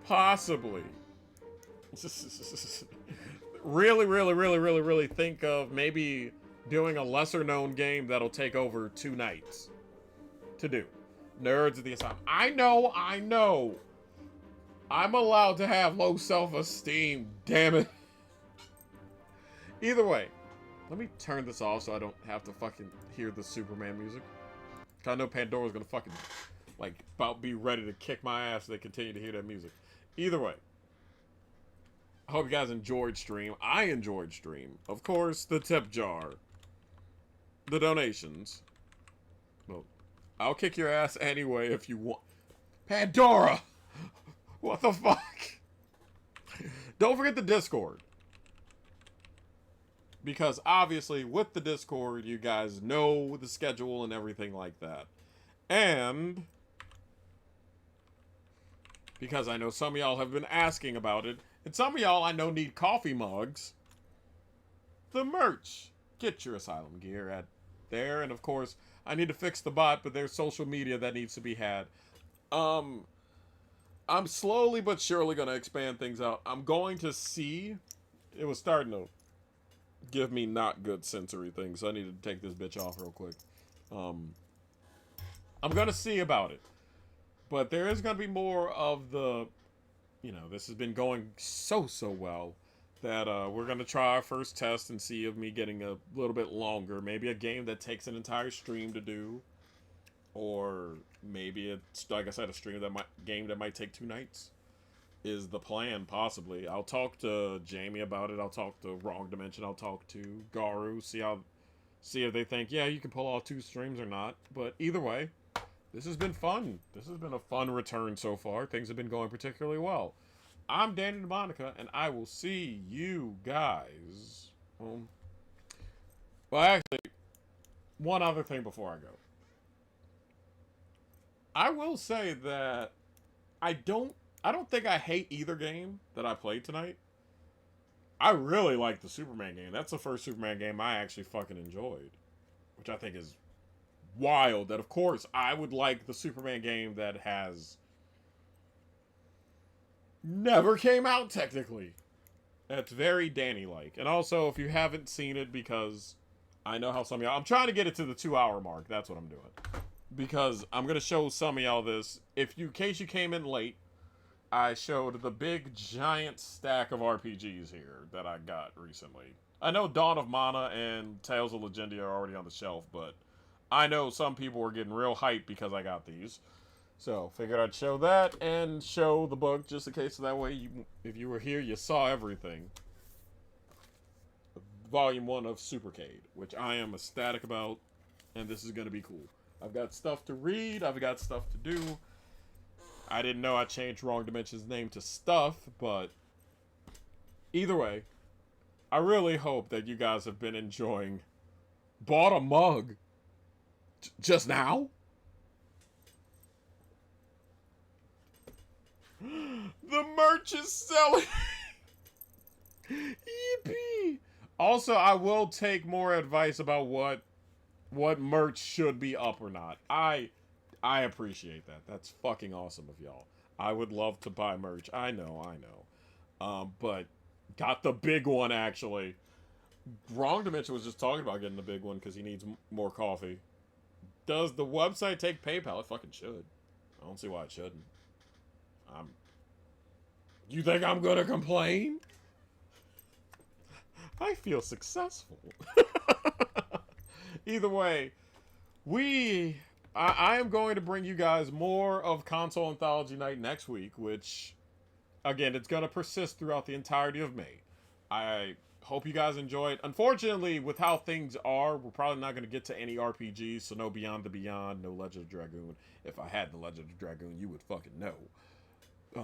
Speaker 1: possibly really think of maybe doing a lesser known game that'll take over 2 nights to do. Nerds of the Asylum. I know. I'm allowed to have low self-esteem, damn it. Either way, let me turn this off so I don't have to fucking hear the Superman music. Cause I know Pandora's gonna fucking, like, about be ready to kick my ass if they continue to hear that music. Either way, I hope you guys enjoyed stream. I enjoyed stream. Of course, the tip jar. The donations. Well, I'll kick your ass anyway if you want. Pandora! What the fuck? Don't forget the Discord. Because obviously, with the Discord, you guys know the schedule and everything like that. And because I know some of y'all have been asking about it, and some of y'all I know need coffee mugs, the merch. Get your Asylum gear at there. And of course, I need to fix the bot, but there's social media that needs to be had. I'm slowly but surely going to expand things out. I'm going to see. It was starting to give me not good sensory things, so I need to take this bitch off real quick. I'm going to see about it. But there is going to be more of the, you know, this has been going so well that we're going to try our first test and see of me getting a little bit longer. Maybe a game that takes an entire stream to do. Or maybe it's, like I said, game that might take 2 nights is the plan, possibly. I'll talk to Jamie about it. I'll talk to Wrong Dimension. I'll talk to Garu. See if they think, yeah, you can pull off 2 streams or not. But either way, this has been fun. This has been a fun return so far. Things have been going particularly well. I'm Danny DeMonica, and I will see you guys. Well, actually, one other thing before I go. I will say that I don't think I hate either game that I played tonight. I really like the Superman game. That's the first Superman game I actually fucking enjoyed. Which I think is wild. That, of course, I would like the Superman game that has never came out, technically. That's very Danny-like. And also, if you haven't seen it, because I know how some of y'all... I'm trying to get it to the 2-hour mark. That's what I'm doing. Because I'm going to show some of y'all this. In case you came in late, I showed the big, giant stack of RPGs here that I got recently. I know Dawn of Mana and Tales of Legendia are already on the shelf, but I know some people were getting real hyped because I got these. So, figured I'd show that and show the book just in case, so that way, if you were here, you saw everything. Volume 1 of Supercade, which I am ecstatic about, and this is going to be cool. I've got stuff to read. I've got stuff to do. I didn't know I changed Wrong Dimension's name to Stuff, but either way, I really hope that you guys have been enjoying. Bought a mug just now? The merch is selling. Yippee. Also, I will take more advice about what merch should be up or not. I appreciate that. That's fucking awesome of y'all. I would love to buy merch. I know. But got the big one, actually. Wrong Dimension was just talking about getting the big one because he needs more coffee. Does the website take PayPal? It fucking should. I don't see why it shouldn't. You think I'm gonna complain? I feel successful. Either way, I am going to bring you guys more of Console Anthology Night next week, which, again, it's going to persist throughout the entirety of May. I hope you guys enjoy it. Unfortunately, with how things are, we're probably not going to get to any RPGs, so no Beyond the Beyond, no Legend of Dragoon. If I had the Legend of Dragoon, you would fucking know.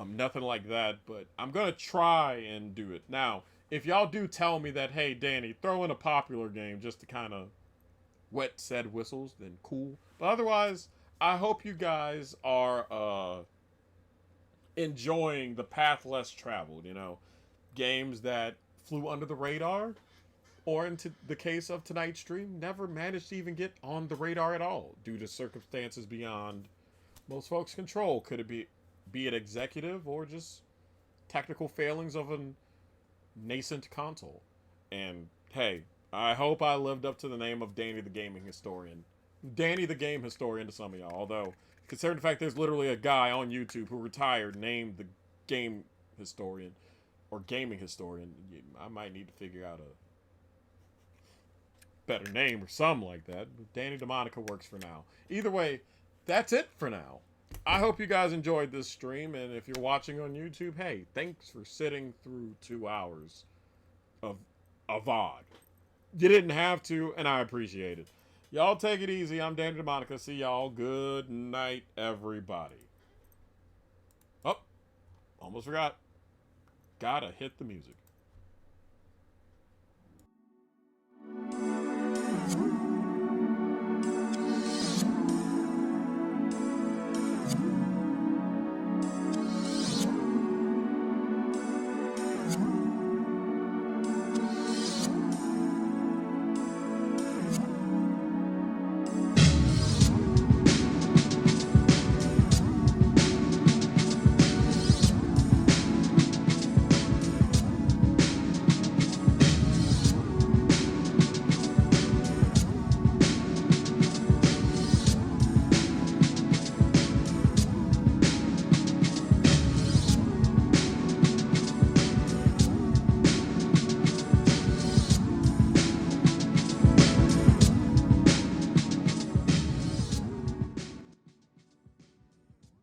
Speaker 1: Nothing like that, but I'm going to try and do it. Now, if y'all do tell me that, hey, Danny, throw in a popular game just to kind of wet said whistles, then cool. But otherwise, I hope you guys are enjoying the path less traveled, you know, games that flew under the radar, or into the case of tonight's stream, never managed to even get on the radar at all due to circumstances beyond most folks' control. Could it be it executive or just technical failings of a nascent console? And hey, I hope I lived up to the name of Danny the Gaming Historian. Danny the Game Historian to some of y'all, although considering the fact there's literally a guy on YouTube who retired named the Game Historian or Gaming Historian, I might need to figure out a better name or something like that. But Danny DeMonica works for now. Either way, that's it for now. I hope you guys enjoyed this stream, and if you're watching on YouTube, hey, thanks for sitting through 2 hours of a VOD. You didn't have to, and I appreciate it. Y'all take it easy. I'm Danny DeMonica. See y'all. Good night, everybody. Oh, almost forgot. Gotta hit the music.